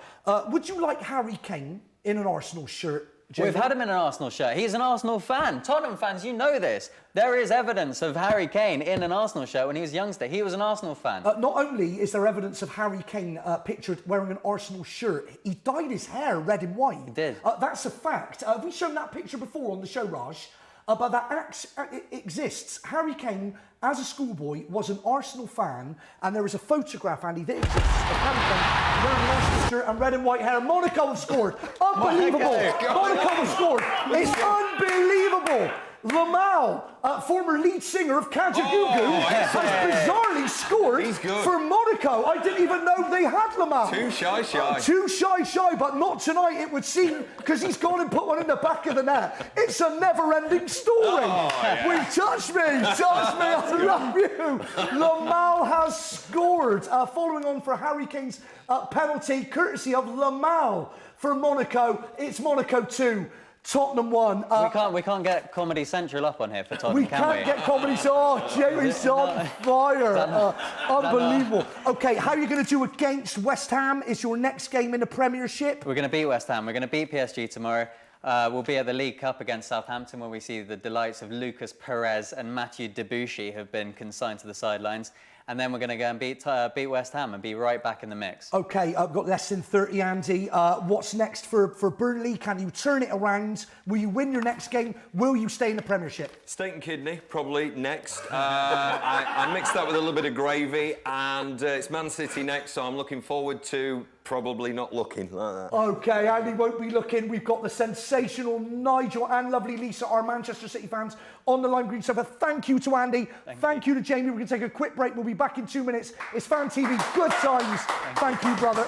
Would you like Harry Kane in an Arsenal shirt We've had him in an Arsenal shirt. He's an Arsenal fan. Tottenham fans, you know this. There is evidence of Harry Kane in an Arsenal shirt when he was a youngster. He was an Arsenal fan. Not only is there evidence of Harry Kane pictured wearing an Arsenal shirt, he dyed his hair red and white. He did. That's a fact. Have we shown that picture before on the show, Raj? But that it exists. Harry Kane, as a schoolboy, was an Arsenal fan, and there is a photograph, Andy, that exists of Harry Kane wearing an Arsenal shirt and red and white hair. Monaco have scored. Unbelievable. Monaco have scored. It's unbelievable. Lamal, former lead singer of Kajagoogoo, has bizarrely scored for Monaco. I didn't even know they had Lamal. Too shy. Too shy, but not tonight, it would seem, because he's gone and put one in the back of the net. It's a never-ending story. Touch me, I love you. Lamal has scored, following on for Harry Kane's penalty, courtesy of Lamal for Monaco. It's Monaco 2. Tottenham 1. We can't get Comedy Central up on here for Tottenham, we can't get Comedy Central. Oh, Jamie's on fire. Unbelievable. Okay, how are you going to do against West Ham? Is your next game in the Premiership? We're going to beat West Ham. We're going to beat PSG tomorrow. We'll be at the League Cup against Southampton, where we see the delights of Lucas Perez and Mathieu Debuchy have been consigned to the sidelines. And then we're going to go and beat West Ham and be right back in the mix. Okay, I've got less than 30, Andy. What's next for Burnley? Can you turn it around? Will you win your next game? Will you stay in the Premiership? Steak and kidney, probably next. I mixed that with a little bit of gravy, and it's Man City next, so I'm looking forward to probably not looking like that. Okay, Andy won't be looking. We've got the sensational Nigel and lovely Lisa, our Manchester City fans, on the Lime Green sofa. Thank you to Andy. Thank you to Jamie. We're going to take a quick break. We'll be back in 2 minutes. It's Fan TV. Good times. Thank you, brother.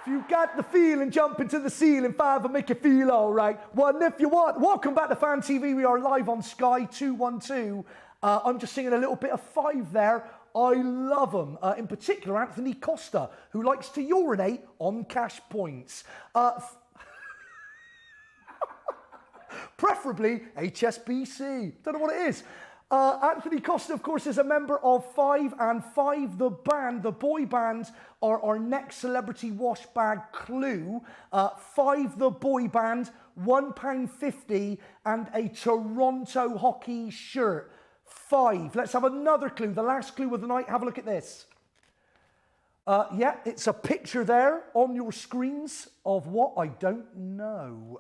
If you got the feeling, jump into the ceiling. 5 will make you feel all right. 1 if you want. Welcome back to Fan TV. We are live on Sky 212. I'm just singing a little bit of 5 there. I love them. In particular, Anthony Costa, who likes to urinate on cash points. Preferably HSBC. Don't know what it is. Anthony Costa, of course, is a member of 5 and 5 the band. The boy band are our next celebrity wash bag clue. 5 the boy band, £1.50 and a Toronto hockey shirt. 5. Let's have another clue. The last clue of the night. Have a look at this. Yeah, it's a picture there on your screens of what? I don't know.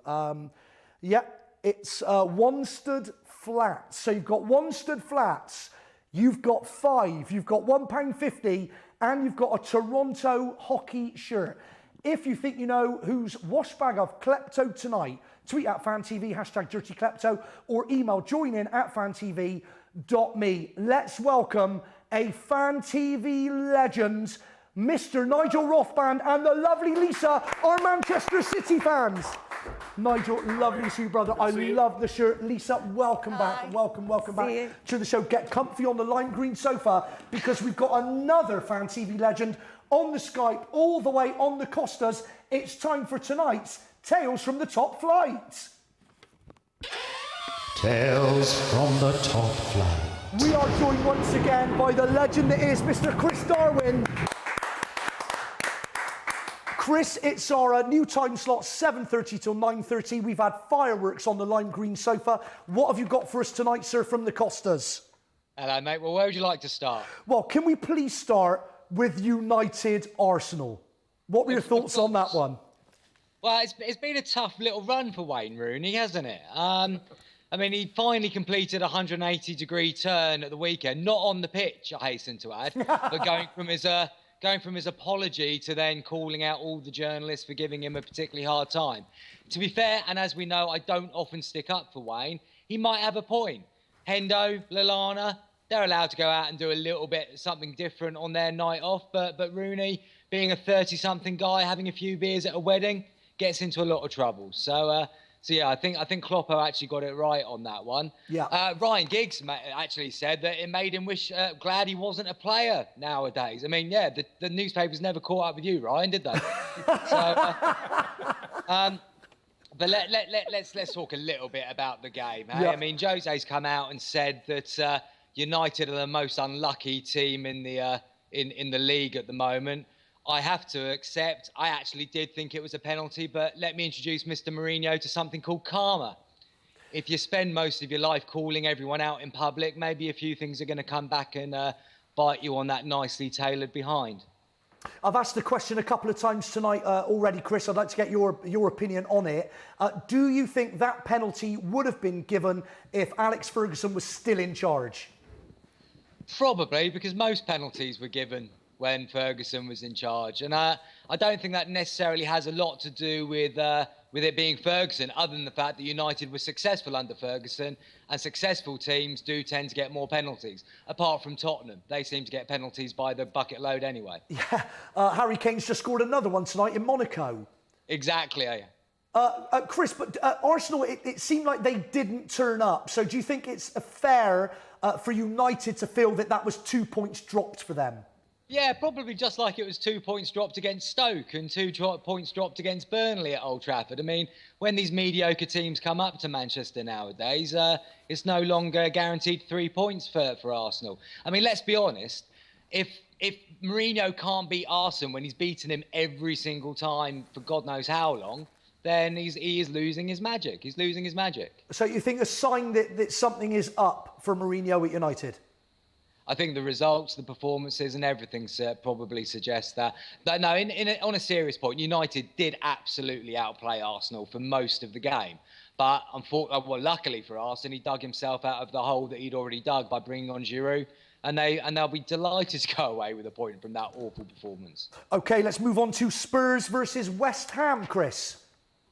Yeah, it's Wanstead Flats. So you've got Wanstead Flats, you've got 5, you've got £1.50, and you've got a Toronto hockey shirt. If you think you know whose wash bag I've klepto tonight, tweet at FanTV, #DirtyKlepto, or email joinin@fantv.me. Let's welcome a Fan TV legend, Mr. Nigel Rothband and the lovely Lisa, our Manchester City fans. Nigel, lovely to see you, brother. I love the shirt. Lisa, welcome back. Welcome back to the show. Get comfy on the lime green sofa because we've got another Fan TV legend on the Skype, all the way on the Costas. It's time for tonight's Tales from the Top Flight. Tales from the Top Flight. We are joined once again by the legend that is Mr. Chris Darwin. Chris, it's our new time slot, 7:30 till 9:30. We've had fireworks on the lime green sofa. What have you got for us tonight, sir, from the Costas? Hello, mate. Well, where would you like to start? Well, can we please start with United Arsenal? What were your thoughts on that one? Well, it's been a tough little run for Wayne Rooney, hasn't it? I mean, he finally completed a 180-degree turn at the weekend, not on the pitch, I hasten to add, but going from his apology to then calling out all the journalists for giving him a particularly hard time. To be fair, and as we know, I don't often stick up for Wayne, he might have a point. Hendo, Lallana, they're allowed to go out and do a little bit something different on their night off, but Rooney, being a 30-something guy, having a few beers at a wedding, gets into a lot of trouble. So yeah, I think Kloppo actually got it right on that one. Yeah. Ryan Giggs actually said that it made him glad he wasn't a player nowadays. I mean, yeah, the newspapers never caught up with you, Ryan, did they? But let's talk a little bit about the game. Hey? Yeah. I mean, Jose's come out and said that United are the most unlucky team in the league at the moment. I have to accept, I actually did think it was a penalty, but let me introduce Mr. Mourinho to something called karma. If you spend most of your life calling everyone out in public, maybe a few things are going to come back and bite you on that nicely tailored behind. I've asked the question a couple of times tonight already, Chris. I'd like to get your opinion on it. Do you think that penalty would have been given if Alex Ferguson was still in charge? Probably, because most penalties were given when Ferguson was in charge. And I don't think that necessarily has a lot to do with it being Ferguson, other than the fact that United was successful under Ferguson, and successful teams do tend to get more penalties. Apart from Tottenham, they seem to get penalties by the bucket load anyway. Yeah, Harry Kane's just scored another one tonight in Monaco. Exactly, Chris, but Arsenal, it seemed like they didn't turn up. So do you think it's fair for United to feel that was 2 points dropped for them? Yeah, probably just like it was 2 points dropped against Stoke and 2 points dropped against Burnley at Old Trafford. I mean, when these mediocre teams come up to Manchester nowadays, it's no longer guaranteed 3 points for Arsenal. I mean, let's be honest. If Mourinho can't beat Arsenal when he's beaten him every single time for God knows how long, then he is losing his magic. He's losing his magic. So you think a sign that something is up for Mourinho at United? I think the results, the performances and everything probably suggest that. But no, on a serious point, United did absolutely outplay Arsenal for most of the game. But luckily for Arsenal, he dug himself out of the hole that he'd already dug by bringing on Giroud. And they'll be delighted to go away with a point from that awful performance. OK, let's move on to Spurs versus West Ham, Chris.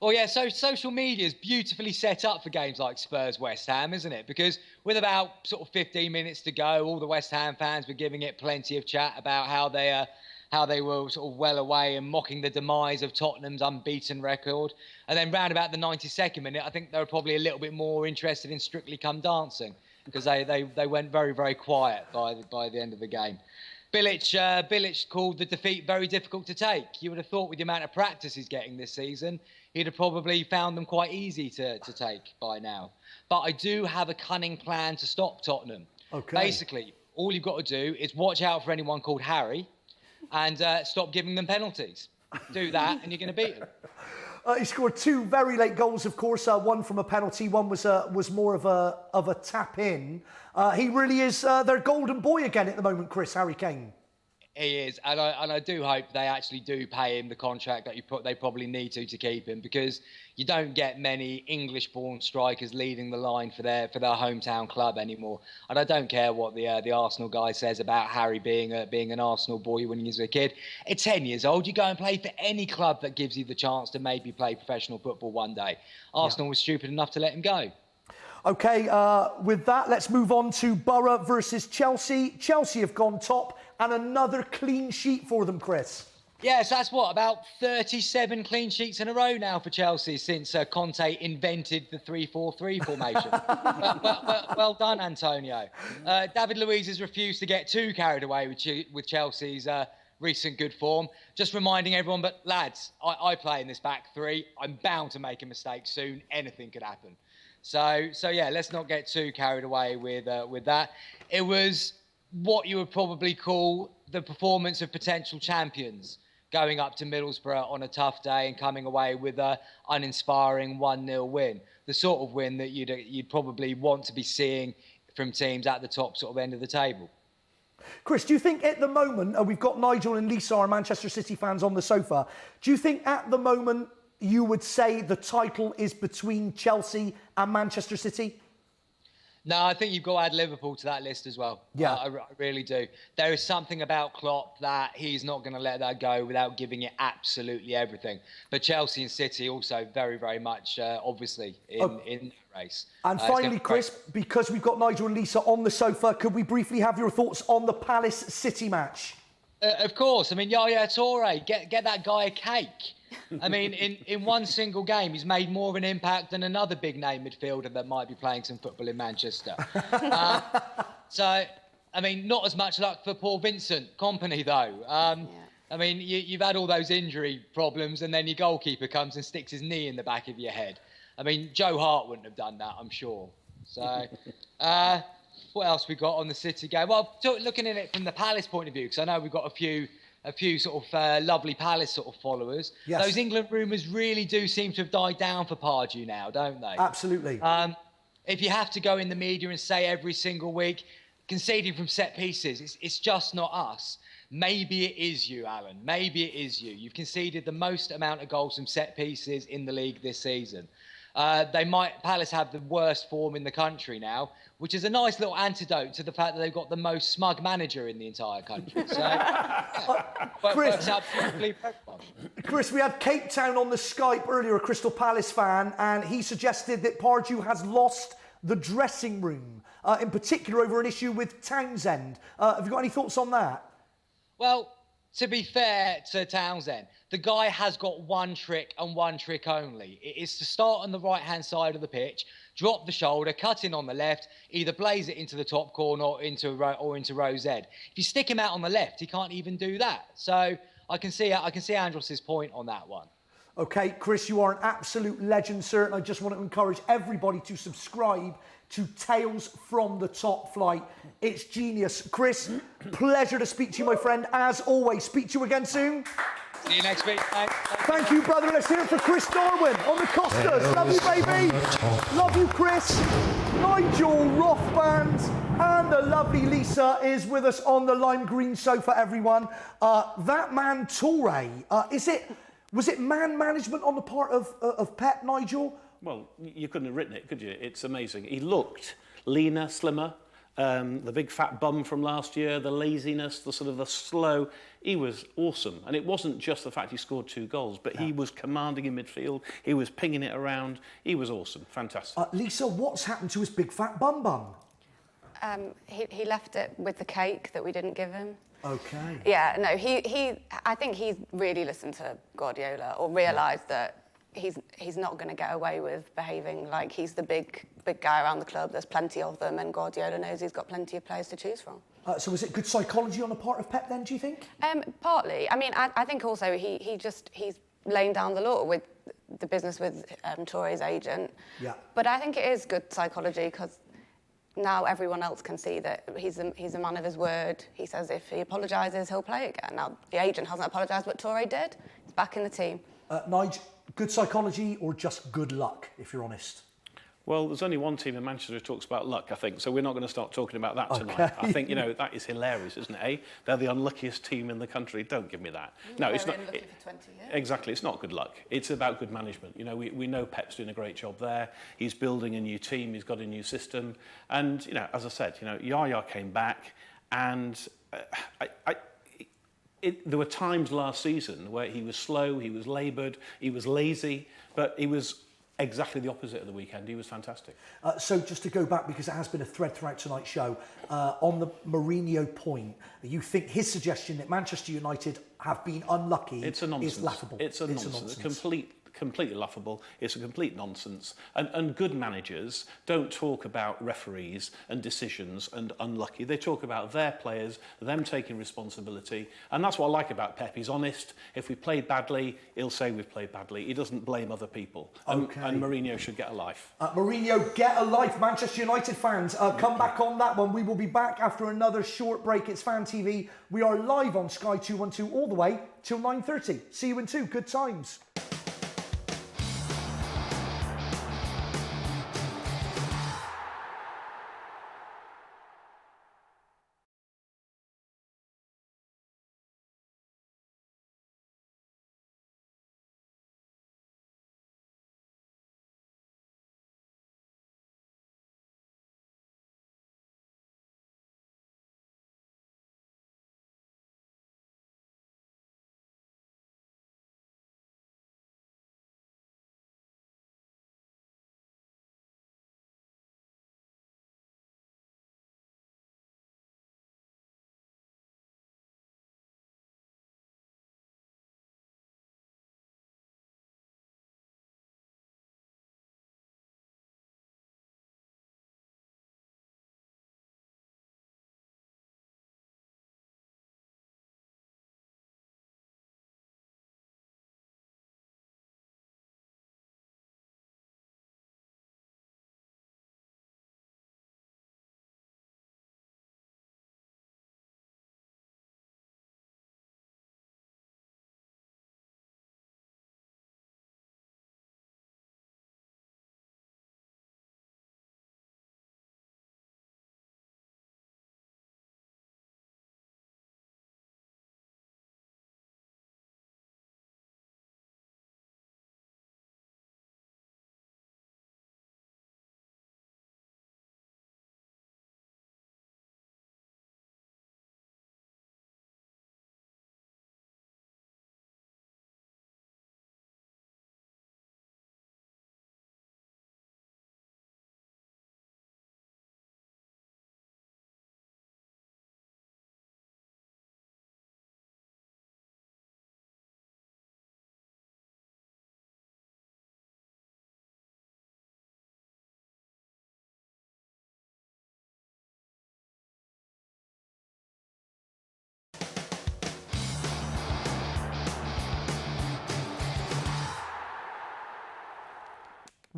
Well, yeah, so social media is beautifully set up for games like Spurs-West Ham, isn't it? Because with about sort of 15 minutes to go, all the West Ham fans were giving it plenty of chat about how they how they were sort of well away and mocking the demise of Tottenham's unbeaten record. And then round about the 92nd minute, I think they were probably a little bit more interested in Strictly Come Dancing, because they went very, very quiet by the end of the game. Bilic called the defeat very difficult to take. You would have thought with the amount of practice he's getting this season, he'd have probably found them quite easy to take by now. But I do have a cunning plan to stop Tottenham. Okay. Basically, all you've got to do is watch out for anyone called Harry and stop giving them penalties. Do that and you're going to beat them. He scored 2 very late goals, of course. One from a penalty, one was more of a tap in. He really is their golden boy again at the moment, Chris, Harry Kane. He is, and I do hope they actually do pay him the contract that they probably need to keep him, because you don't get many English-born strikers leading the line for their hometown club anymore. And I don't care what the Arsenal guy says about Harry being an Arsenal boy when he was a kid. At 10 years old, you go and play for any club that gives you the chance to maybe play professional football one day. Arsenal was stupid enough to let him go. Okay, with that, let's move on to Borough versus Chelsea. Chelsea have gone top, and another clean sheet for them, Chris. Yes, that's about 37 clean sheets in a row now for Chelsea since Conte invented the 3-4-3 formation. well done, Antonio. David Luiz has refused to get too carried away with Chelsea's recent good form. Just reminding everyone, but lads, I play in this back three. I'm bound to make a mistake soon. Anything could happen. So yeah, let's not get too carried away with that. It was what you would probably call the performance of potential champions, going up to Middlesbrough on a tough day and coming away with an uninspiring 1-0 win. The sort of win that you'd probably want to be seeing from teams at the top sort of end of the table. Chris, do you think at the moment, we've got Nigel and Lisa, our Manchester City fans, on the sofa, do you think at the moment you would say the title is between Chelsea and Manchester City? No, I think you've got to add Liverpool to that list as well. Yeah. I really do. There is something about Klopp that he's not going to let that go without giving it absolutely everything. But Chelsea and City also very, very much, obviously, in that race. And finally, Chris, because we've got Nigel and Lisa on the sofa, could we briefly have your thoughts on the Palace City match? Of course. I mean, Yaya Toure, get that guy a cake. I mean, in one single game, he's made more of an impact than another big-name midfielder that might be playing some football in Manchester. So, I mean, not as much luck for Paul Vincent Kompany, though. I mean, you've had all those injury problems, and then your goalkeeper comes and sticks his knee in the back of your head. I mean, Joe Hart wouldn't have done that, I'm sure. So, what else we got on the City game? Well, looking at it from the Palace point of view, because I know we've got a few sort of lovely Palace sort of followers. Yes. Those England rumours really do seem to have died down for Pardew now, don't they? Absolutely. If you have to go in the media and say every single week, conceding from set pieces, it's just not us. Maybe it is you, Alan. Maybe it is you. You've conceded the most amount of goals from set pieces in the league this season. Palace have the worst form in the country now, which is a nice little antidote to the fact that they've got the most smug manager in the entire country. So, Chris, we had Cape Town on the Skype earlier, a Crystal Palace fan, and he suggested that Pardew has lost the dressing room, in particular over an issue with Townsend. Have you got any thoughts on that? Well, to be fair to Townsend, the guy has got one trick and one trick only. It is to start on the right-hand side of the pitch, drop the shoulder, cut in on the left, either blaze it into the top corner or into row Z. If you stick him out on the left, he can't even do that. So I can see Andros's point on that one. Okay, Chris, you are an absolute legend, sir, and I just want to encourage everybody to subscribe to Tales from the Top Flight. It's genius. Chris, pleasure to speak to you, my friend. As always, speak to you again soon. See you next week. Thank you, brother. Let's hear it for Chris Darwin on the Costas. Love you, baby. Love you, Chris. Nigel Rothband and the lovely Lisa is with us on the lime green sofa, everyone. That man, Toure, was it man management on the part of Pep, Nigel? Well, you couldn't have written it, could you? It's amazing. He looked leaner, slimmer, the big fat bum from last year, the laziness, the slow. He was awesome. And it wasn't just the fact he scored 2 goals, but he was commanding in midfield. He was pinging it around. He was awesome. Fantastic. Lisa, what's happened to his big fat bum? He left it with the cake that we didn't give him. Okay. Yeah, no, I think he's really listened to Guardiola or realised that he's not going to get away with behaving like he's the big guy around the club. There's plenty of them, and Guardiola knows he's got plenty of players to choose from. So was it good psychology on the part of Pep then, do you think? Partly. I mean, I think also he's laying down the law with the business with Touré's agent. Yeah. But I think it is good psychology because now everyone else can see that he's a man of his word. He says if he apologises, he'll play again. Now, the agent hasn't apologised, but Touré did. He's back in the team. Nigel, good psychology or just good luck, if you're honest? Well, there's only one team in Manchester who talks about luck, I think, so we're not going to start talking about that tonight. I think, that is hilarious, isn't it, eh? They're the unluckiest team in the country. Don't give me that. No, it's not. Unlucky for 20 years. Exactly, it's not good luck. It's about good management. We know Pep's doing a great job there. He's building a new team. He's got a new system. And, as I said, Yaya came back and there were times last season where he was slow, he was laboured, he was lazy, but he was exactly the opposite of the weekend. He was fantastic. So just to go back, because it has been a thread throughout tonight's show, on the Mourinho point, you think his suggestion that Manchester United have been unlucky is laughable? It's a nonsense. Completely laughable. It's a complete nonsense. And good managers don't talk about referees and decisions and unlucky. They talk about their players, them taking responsibility. And that's what I like about Pep. He's honest. If we played badly, he'll say we've played badly. He doesn't blame other people. And Mourinho should get a life. Mourinho, get a life, Manchester United fans. Come back on that one. We will be back after another short break. It's Fan TV. We are live on Sky 212 all the way till 9:30. See you in 2. Good times.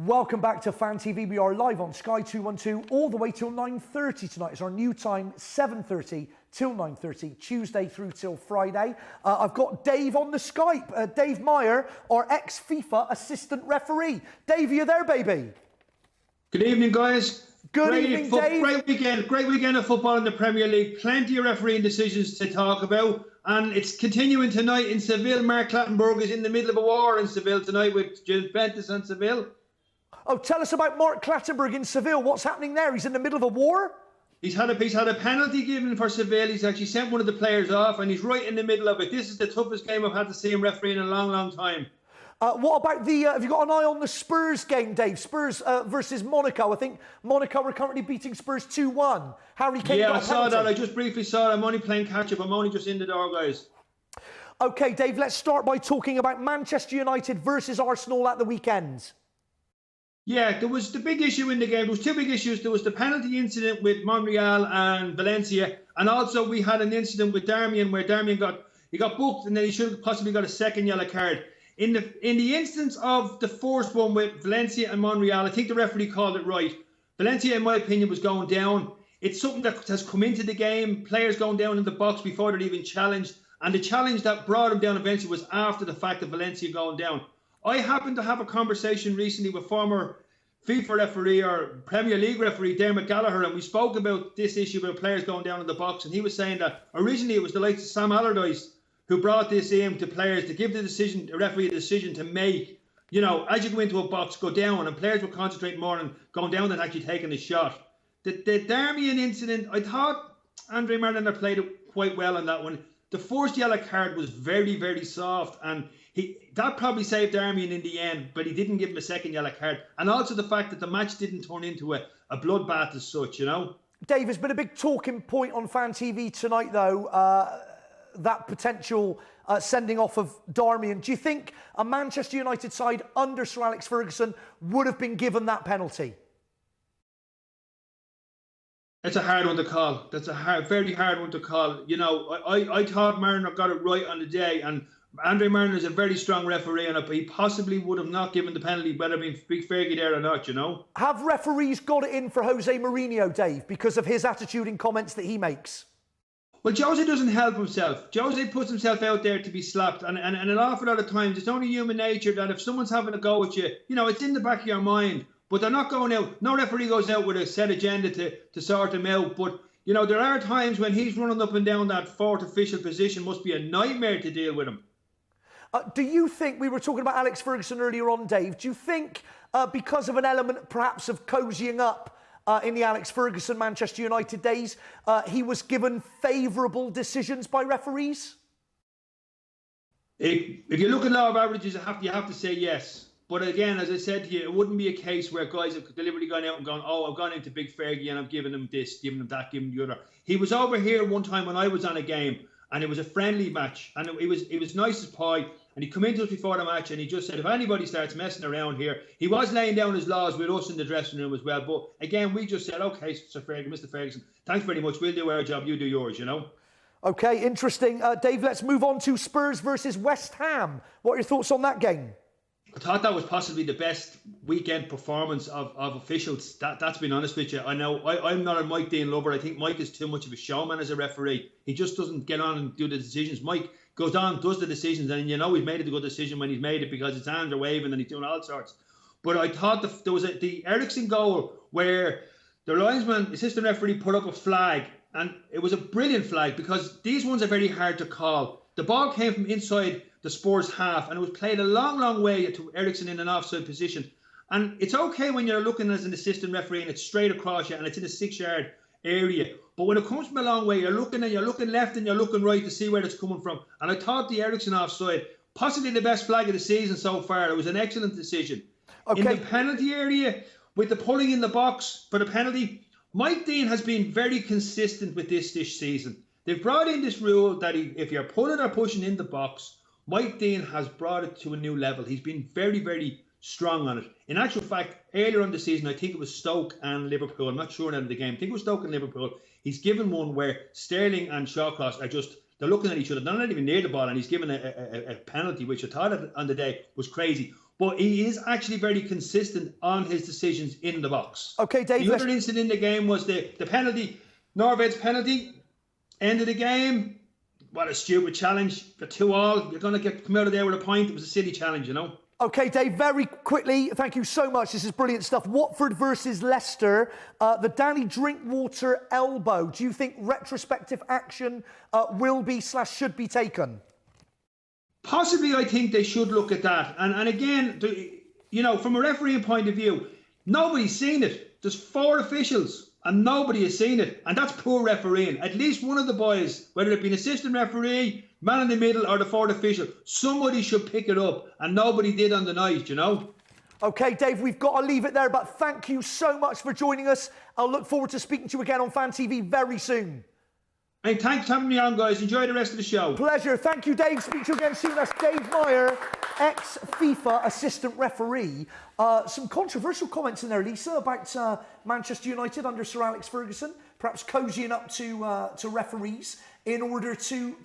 Welcome back to Fan TV. We are live on Sky 212 all the way till 9:30 tonight. It's our new time, 7:30 till 9:30, Tuesday through till Friday. I've got Dave on the Skype. Dave Meyer, our ex-FIFA assistant referee. Dave, are you there, baby? Good evening, guys. Good evening, Dave. Great weekend of football in the Premier League. Plenty of refereeing decisions to talk about. And it's continuing tonight in Seville. Mark Clattenburg is in the middle of a war in Seville tonight with Juventus and Seville. Oh, tell us about Mark Clattenburg in Seville. What's happening there? He's in the middle of a war? He's had a penalty given for Seville. He's actually sent one of the players off, and he's right in the middle of it. This is the toughest game I've had to see him referee in a long, long time. What about have you got an eye on the Spurs game, Dave? Spurs versus Monaco. I think Monaco are currently beating Spurs 2-1. Harry Kane got a I saw penalty. that. I just briefly saw it. I'm only playing catch-up. I'm only just in the door, guys. OK, Dave, let's start by talking about Manchester United versus Arsenal at the weekend. Yeah, there was the big issue in the game. There was two big issues. There was the penalty incident with Monreal and Valencia, and also we had an incident with Darmian where Darmian got booked and then he should have possibly got a second yellow card. In the instance of the first one with Valencia and Monreal, I think the referee called it right. Valencia, in my opinion, was going down. It's something that has come into the game. Players going down in the box before they're even challenged, and the challenge that brought him down eventually was after the fact of Valencia going down. I happened to have a conversation recently with former FIFA referee or Premier League referee Dermot Gallagher, and we spoke about this issue about players going down in the box, and he was saying that originally it was the likes of Sam Allardyce who brought this in to players to give the referee a decision to make. You know, as you go into a box, go down, and players were concentrating more on going down than actually taking the shot. The Darmian incident, I thought Andre Martiner played it quite well on that one. The first yellow card was very, very soft, and that probably saved Darmian in the end, but he didn't give him a second yellow card. And also the fact that the match didn't turn into a bloodbath as such, you know? Dave, there's been a big talking point on Fan TV tonight, though, that potential sending off of Darmian. Do you think a Manchester United side under Sir Alex Ferguson would have been given that penalty? It's a hard one to call. That's a very hard one to call. You know, I thought Mariner got it right on the day, and Andre Mariner is a very strong referee, and he possibly would have not given the penalty, whether it been Big Fergie there or not, you know. Have referees got it in for Jose Mourinho, Dave, because of his attitude and comments that he makes? Well, Jose doesn't help himself. Jose puts himself out there to be slapped, and an awful lot of times it's only human nature that if someone's having a go at you, you know, it's in the back of your mind. But they're not going out. No referee goes out with a set agenda to sort them out. But, you know, there are times when he's running up and down that fourth official position. Must be a nightmare to deal with him. Do you think, we were talking about Alex Ferguson earlier on, Dave, do you think because of an element perhaps of cozying up in the Alex Ferguson Manchester United days, he was given favourable decisions by referees? If you look at law of averages, you have to say yes. But again, as I said to you, it wouldn't be a case where guys have deliberately gone out and gone, oh, I've gone into Big Fergie and I've given him this, given him that, given him the other. He was over here one time when I was on a game, and it was a friendly match, and it was nice as pie, and he come into us before the match and he just said, if anybody starts messing around here, he was laying down his laws with us in the dressing room as well. But again, we just said, okay, Mr. Ferguson, thanks very much. We'll do our job, you do yours, you know. Okay, interesting. Dave, let's move on to Spurs versus West Ham. What are your thoughts on that game? I thought that was possibly the best weekend performance of officials. That's been honest with you. I know I'm not a Mike Dean lover. I think Mike is too much of a showman as a referee. He just doesn't get on and do the decisions. Mike goes on, does the decisions, and you know he's made it a good decision when he's made it because his hands are waving and he's doing all sorts. But I thought there was the Eriksen goal where the linesman, assistant referee, put up a flag, and it was a brilliant flag because these ones are very hard to call. The ball came from inside the Spurs half, and it was played a long, long way to Eriksen in an offside position. And it's okay when you're looking as an assistant referee and it's straight across you and it's in a 6-yard area. But when it comes from a long way, you're looking left and you're looking right to see where it's coming from. And I thought the Eriksen offside, possibly the best flag of the season so far. It was an excellent decision. Okay. In the penalty area, with the pulling in the box for the penalty, Mike Dean has been very consistent with this season. They've brought in this rule that if you're pulling or pushing in the box, Mike Dean has brought it to a new level. He's been very, very strong on it. In actual fact, earlier on the season, I think it was Stoke and Liverpool. I'm not sure now of the game. I think it was Stoke and Liverpool. He's given one where Sterling and Shawcross are they're looking at each other. They're not even near the ball, and he's given a penalty, which I thought on the day was crazy. But he is actually very consistent on his decisions in the box. Okay, Dave. The other incident in the game was the penalty, Norved's penalty, end of the game. What a stupid challenge. The 2-2. You're going to come out of there with a point. It was a silly challenge, you know. Okay, Dave, very quickly, thank you so much. This is brilliant stuff. Watford versus Leicester. The Danny Drinkwater elbow. Do you think retrospective action will be / should be taken? Possibly, I think they should look at that. And again, you know, from a refereeing point of view, nobody's seen it. There's 4 officials. and nobody has seen it. And that's poor refereeing. At least one of the boys, whether it be an assistant referee, man in the middle, or the fourth official, somebody should pick it up. And nobody did on the night, you know. Okay, Dave, we've got to leave it there, but thank you so much for joining us. I'll look forward to speaking to you again on Fan TV very soon. Hey, thanks for having me on, guys. Enjoy the rest of the show. Pleasure. Thank you, Dave. Speak to you again soon. That's Dave Meyer, ex-FIFA assistant referee. Some controversial comments in there, Lisa, about Manchester United under Sir Alex Ferguson, perhaps cozying up to referees in order to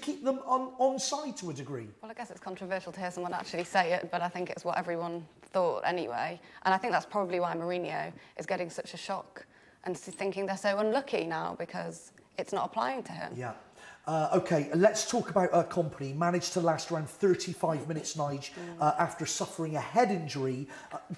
keep them on side to a degree. Well, I guess it's controversial to hear someone actually say it, but I think it's what everyone thought anyway. And I think that's probably why Mourinho is getting such a shock and thinking they're so unlucky now because it's not applying to him. Yeah. Okay, let's talk about Kompany. Managed to last around 35 minutes, Nige, after suffering a head injury.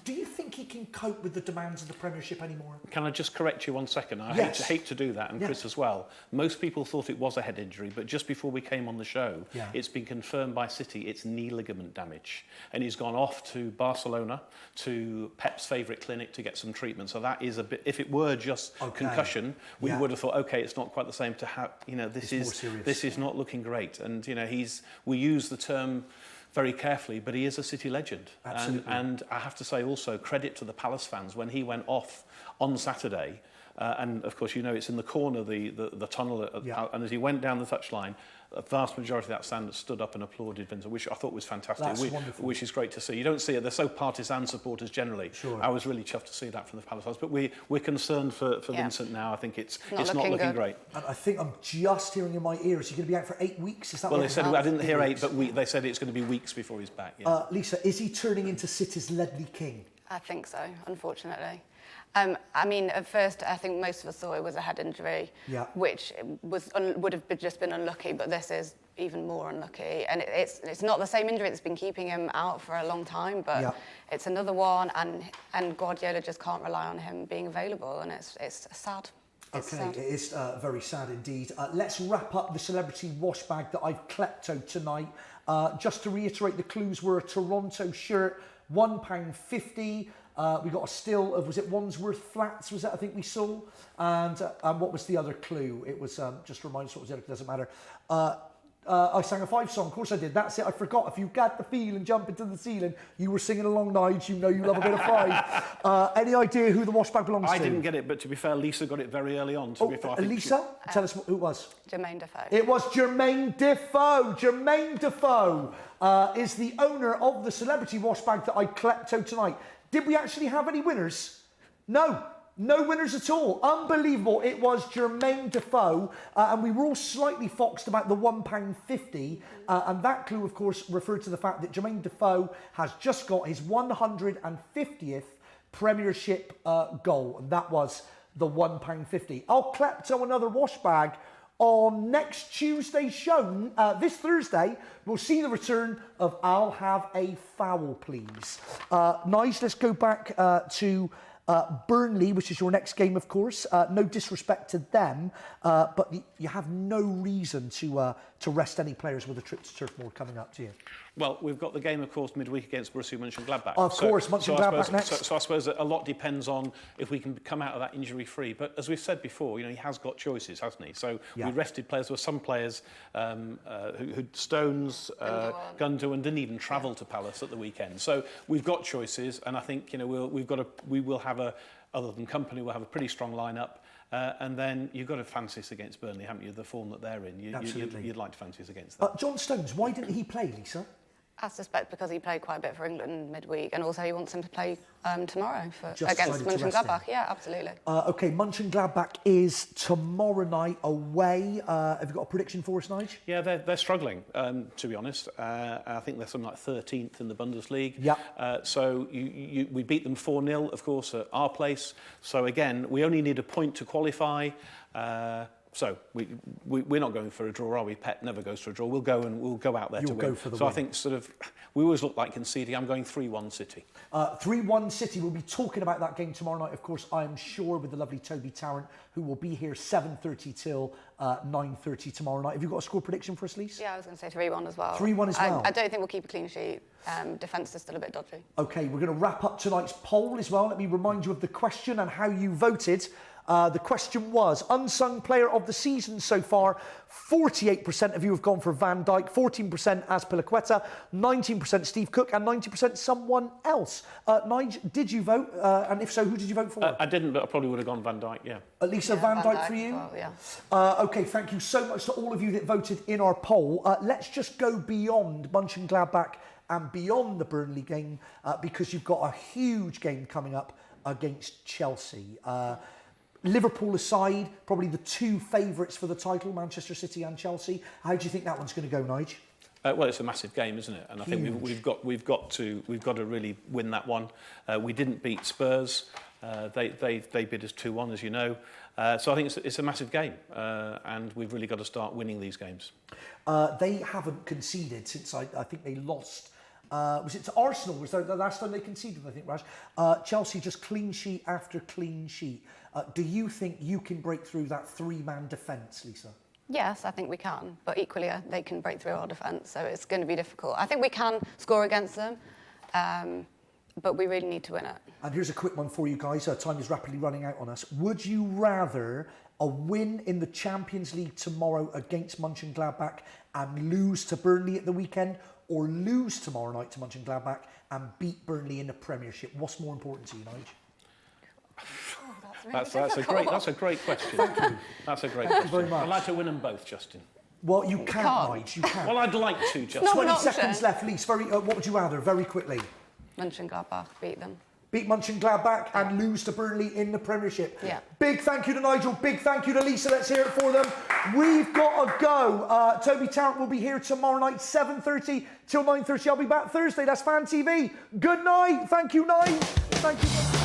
Do you think he can cope with the demands of the Premiership anymore? Can I just correct you 1 second? I hate to do that, and Chris as well. Most people thought it was a head injury, but just before we came on the show, it's been confirmed by City it's knee ligament damage. And he's gone off to Barcelona, to Pep's favourite clinic to get some treatment. So that is a bit, if it were just concussion, we would have thought, okay, it's not quite the same to have, you know, this is not looking great. And, you know, we use the term very carefully, but he is a City legend. Absolutely. And I have to say also, credit to the Palace fans when he went off on Saturday. And of course, you know, it's in the corner, the tunnel, and as he went down the touchline, a vast majority of that stand stood up and applauded Vincent, which I thought was fantastic. That's wonderful. Which is great to see. You don't see it. They're so partisan supporters generally. Sure. I was really chuffed to see that from the Palace fans. But we're concerned for Vincent now. I think it's not looking great. And I think I'm just hearing in my ears, he's going to be out for 8 weeks. Is that well, right? they said, I didn't hear 8, but they said it's going to be weeks before he's back. Yeah. Lisa, is he turning into City's Ledley King? I think so, unfortunately. I mean, at first, I think most of us thought it was a head injury, which would have just been unlucky, but this is even more unlucky. And it's not the same injury that's been keeping him out for a long time, but it's another one, and Guardiola just can't rely on him being available, and it's sad. It is very sad indeed. Let's wrap up the celebrity wash bag that I've kleptoed tonight. Just to reiterate, the clues were a Toronto shirt, £1.50. We got a still of, was it Wandsworth Flats, was that I think we saw? And what was the other clue? It was, just remind us what was the other, it doesn't matter. I sang a 5 song, of course I did. That's it, I forgot. If you got the feel and jump into the ceiling, you were singing along, Nige, you know you love a bit of 5. Any idea who the wash bag belongs to? I didn't get it, but to be fair, Lisa got it very early on. Lisa, tell us who it was. Jermaine Defoe. It was Jermaine Defoe. Jermaine Defoe is the owner of the celebrity wash bag that I kleptoed tonight. Did we actually have any winners? No. No winners at all. Unbelievable. It was Jermaine Defoe, and we were all slightly foxed about the £1.50, and that clue, of course, referred to the fact that Jermaine Defoe has just got his 150th Premiership goal, and that was the £1.50. I'll klepto another wash bag on next Tuesday's show. This Thursday, we'll see the return of I'll Have a Foul, Please. Nice, let's go back to Burnley, which is your next game, of course. No disrespect to them, but you have no reason to rest any players with a trip to Turf Moor coming up, do you? Well, we've got the game, of course, midweek against Borussia Mönchengladbach. Of course, Mönchengladbach next. So I suppose a lot depends on if we can come out of that injury-free. But as we've said before, you know, he has got choices, hasn't he? So we rested players. There were some players who Stones, Gundogan didn't even travel to Palace at the weekend. So we've got choices, and I think, you know, we will have other than Kompany, we'll have a pretty strong lineup. And then you've got to fancy us against Burnley, haven't you? The form that they're in. You'd like to fancy us against them. John Stones, why didn't he play, Lisa? I suspect because he played quite a bit for England midweek, and also he wants him to play tomorrow Just against decided to rest Mönchengladbach. Yeah, absolutely. Okay, Mönchengladbach is tomorrow night away. Have you got a prediction for us, Nige? Yeah, they're struggling, to be honest. I think they're something like 13th in the Bundesliga. Yeah. So we beat them 4-0, of course, at our place. So again, we only need a point to qualify. So we're not going for a draw, are we? Pep never goes for a draw. We'll go out there to win. Go for the so win. I think sort of we always look like conceding. I'm going 3-1 City. 3-1 City. We'll be talking about that game tomorrow night, of course, I'm sure, with the lovely Toby Tarrant, who will be here 7:30 till 9:30 tomorrow night. Have you got a score prediction for us, Lisa? Yeah, I was going to say 3-1 as well. 3-1 as well? I don't think we'll keep a clean sheet. Defence is still a bit dodgy. Okay, we're going to wrap up tonight's poll as well. Let me remind you of the question and how you voted. The question was, unsung player of the season so far. 48% of you have gone for Van Dijk, 14% Azpilicueta, 19% Steve Cook, and 90% someone else. Nigel, did you vote? And if so, who did you vote for? I didn't, but I probably would have gone Van Dijk, yeah. Lisa, Van Dijk for you? Well, yeah. OK, thank you so much to all of you that voted in our poll. Let's just go beyond Mönchengladbach and beyond the Burnley game because you've got a huge game coming up against Chelsea. Liverpool aside, probably the two favourites for the title, Manchester City and Chelsea. How do you think that one's going to go, Nige? Well, it's a massive game, isn't it? And I think we've got to really win that one. We didn't beat Spurs. They beat us 2-1, as you know. So I think it's a massive game, and we've really got to start winning these games. They haven't conceded since I think they lost. Was it to Arsenal? Was that the last time they conceded, I think, Raj? Chelsea just clean sheet after clean sheet. Do you think you can break through that three-man defence, Lisa? Yes, I think we can, but equally they can break through our defence, so it's going to be difficult. I think we can score against them, but we really need to win it. And here's a quick one for you guys. Time is rapidly running out on us. Would you rather a win in the Champions League tomorrow against Mönchengladbach and lose to Burnley at the weekend, or lose tomorrow night to Mönchengladbach and beat Burnley in the Premiership? What's more important to you, Nige? That's a great question. Thank you. That's a great Thank question. you very much. I'd like to win them both, Justin. Well, you can't, Nige. You can't. Well, I'd like to, Justin. 20 seconds left, Lisa. What would you rather? Very quickly. Mönchengladbach, beat them. Beat Mönchengladbach and lose to Burnley in the Premiership. Yeah. Big thank you to Nigel. Big thank you to Lisa. Let's hear it for them. We've got to go. Toby Tarrant will be here tomorrow night, 7:30 till 9:30. I'll be back Thursday. That's Fan TV. Good night. Thank you, Nige. Thank you.